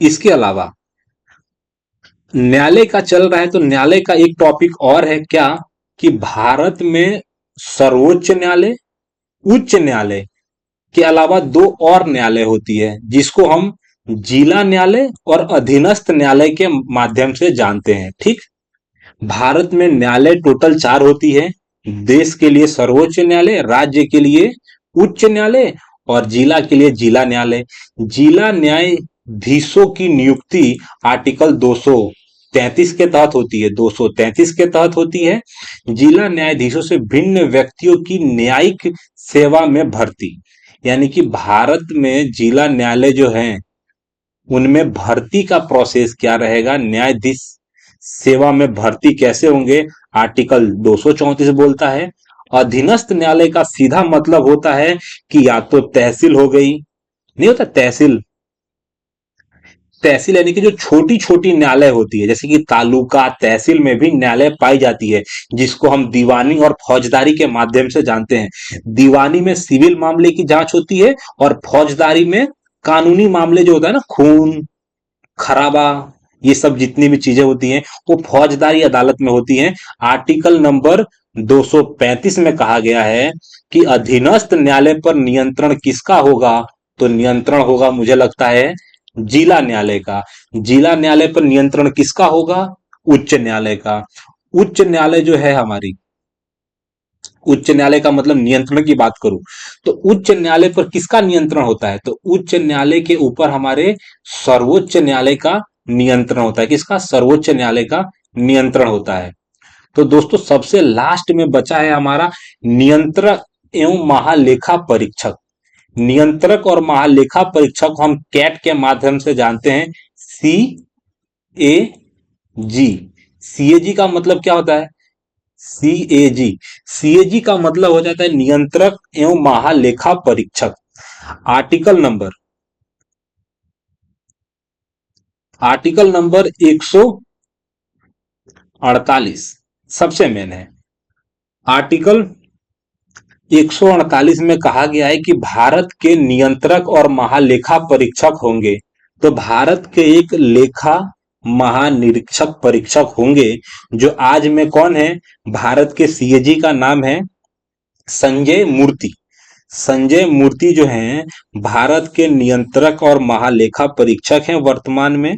इसके अलावा न्यायालय का चल रहा है तो न्यायालय का एक टॉपिक और है क्या, कि भारत में सर्वोच्च न्यायालय, उच्च न्यायालय के अलावा दो और न्यायालय होती है जिसको हम जिला न्यायालय और अधीनस्थ न्यायालय के माध्यम से जानते हैं, ठीक। भारत में न्यायालय टोटल 4 होती है। देश के लिए सर्वोच्च न्यायालय, राज्य के लिए उच्च न्यायालय और जिला के लिए जिला न्यायालय। जिला न्यायाधीशों की नियुक्ति आर्टिकल 233 के तहत होती है, 233 के तहत होती है। जिला न्यायाधीशों से भिन्न व्यक्तियों की न्यायिक सेवा में भर्ती। यानी कि भारत में जिला न्यायालय जो हैं उनमें भर्ती का प्रोसेस क्या रहेगा, न्यायाधीश सेवा में भर्ती कैसे होंगे, आर्टिकल 234 बोलता है। अधीनस्थ न्यायालय का सीधा मतलब होता है कि या तो तहसील हो गई, नहीं होता तहसील, तहसील यानी कि जो छोटी छोटी न्यायालय होती है, जैसे कि तालुका तहसील में भी न्यायालय पाई जाती है, जिसको हम दीवानी और फौजदारी के माध्यम से जानते हैं। दीवानी में सिविल मामले की जांच होती है और फौजदारी में कानूनी मामले जो होता है ना, खून खराबा, ये सब जितनी भी चीजें होती हैं वो फौजदारी अदालत में होती हैं। आर्टिकल नंबर 235 में कहा गया है कि अधीनस्थ न्यायालय पर नियंत्रण किसका होगा, तो नियंत्रण होगा मुझे लगता है जिला न्यायालय का। जिला न्यायालय पर नियंत्रण किसका होगा, उच्च न्यायालय का। उच्च न्यायालय जो है हमारी, उच्च न्यायालय का मतलब नियंत्रण की बात करूं तो उच्च न्यायालय पर किसका नियंत्रण होता है, तो उच्च न्यायालय के ऊपर हमारे सर्वोच्च न्यायालय का नियंत्रण होता है। किसका, सर्वोच्च न्यायालय का नियंत्रण होता है। तो दोस्तों सबसे लास्ट में बचा है हमारा नियंत्रक एवं महालेखा परीक्षक। नियंत्रक और महालेखा परीक्षक को हम कैट के माध्यम से जानते हैं, सी ए जी। सीएजी का मतलब क्या होता है, सीएजी, सीएजी का मतलब हो जाता है नियंत्रक एवं महालेखा परीक्षक। आर्टिकल नंबर आर्टिकल नंबर 148 सबसे मेन है। आर्टिकल 148 में कहा गया है कि भारत के नियंत्रक और महालेखा परीक्षक होंगे। तो भारत के एक लेखा महानिरीक्षक परीक्षक होंगे, जो आज में कौन है, भारत के सीएजी का नाम है संजय मूर्ति। संजय मूर्ति जो हैं भारत के नियंत्रक और महालेखा परीक्षक हैं वर्तमान में।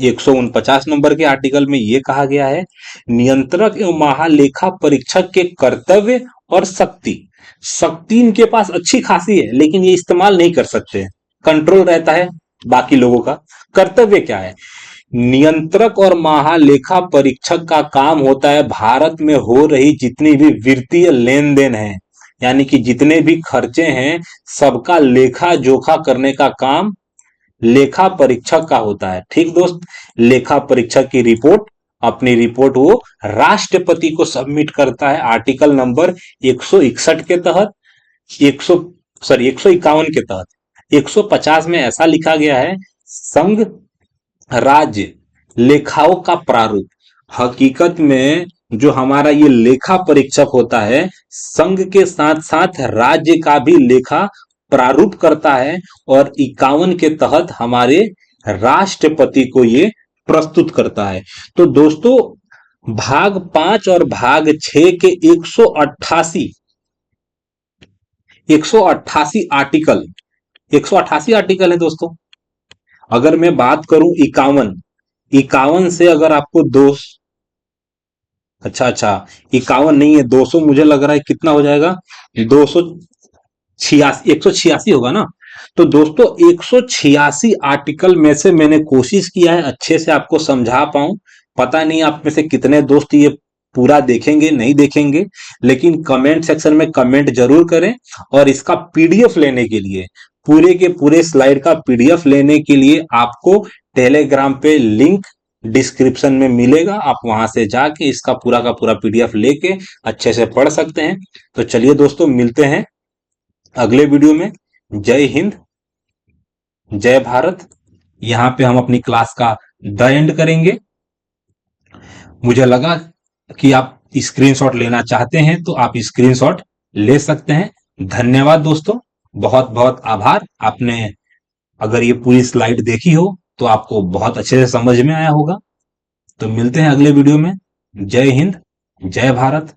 149 नंबर के आर्टिकल में यह कहा गया है, नियंत्रक एवं महालेखा परीक्षक के कर्तव्य और शक्ति। शक्ति इनके पास अच्छी खासी है लेकिन ये इस्तेमाल नहीं कर सकते, कंट्रोल रहता है बाकी लोगों का। कर्तव्य क्या है, नियंत्रक और महालेखा परीक्षक का काम होता है भारत में हो रही जितनी भी वित्तीय लेन देन है, यानी कि जितने भी खर्चे हैं सबका लेखा जोखा करने का काम लेखा परीक्षक का होता है। ठीक दोस्त, लेखा परीक्षक की रिपोर्ट, अपनी रिपोर्ट वो राष्ट्रपति को सबमिट करता है आर्टिकल नंबर 161 के तहत, 151 के तहत, 150 में ऐसा लिखा गया है, संघ राज्य लेखाओं का प्रारूप। हकीकत में जो हमारा ये लेखा परीक्षक होता है, संघ के साथ साथ राज्य का भी लेखा प्रारूप करता है, और 51 के तहत हमारे राष्ट्रपति को ये प्रस्तुत करता है। तो दोस्तों, भाग 5 और भाग 6 के 188 आर्टिकल, 188 आर्टिकल है दोस्तों। अगर मैं बात करूं 51, 51 से अगर आपको दो, अच्छा अच्छा, 51 नहीं है, 200 मुझे लग रहा है कितना हो जाएगा, 286, 186 होगा ना। तो दोस्तों 186 आर्टिकल में से मैंने कोशिश किया है अच्छे से आपको समझा पाऊं। पता नहीं आप में से कितने दोस्त ये पूरा देखेंगे नहीं देखेंगे, लेकिन कमेंट सेक्शन में कमेंट जरूर करें। और इसका पीडीएफ लेने के लिए, पूरे के पूरे स्लाइड का पीडीएफ लेने के लिए आपको टेलीग्राम पे लिंक डिस्क्रिप्शन में मिलेगा, आप वहां से जाके इसका पूरा का पूरा पीडीएफ लेके अच्छे से पढ़ सकते हैं। तो चलिए दोस्तों, मिलते हैं अगले वीडियो में। जय हिंद, जय भारत। यहाँ पे हम अपनी क्लास का द एंड करेंगे। मुझे लगा कि आप स्क्रीनशॉट लेना चाहते हैं तो आप स्क्रीनशॉट ले सकते हैं। धन्यवाद दोस्तों, बहुत बहुत आभार। आपने अगर ये पूरी स्लाइड देखी हो तो आपको बहुत अच्छे से समझ में आया होगा। तो मिलते हैं अगले वीडियो में। जय हिंद, जय भारत।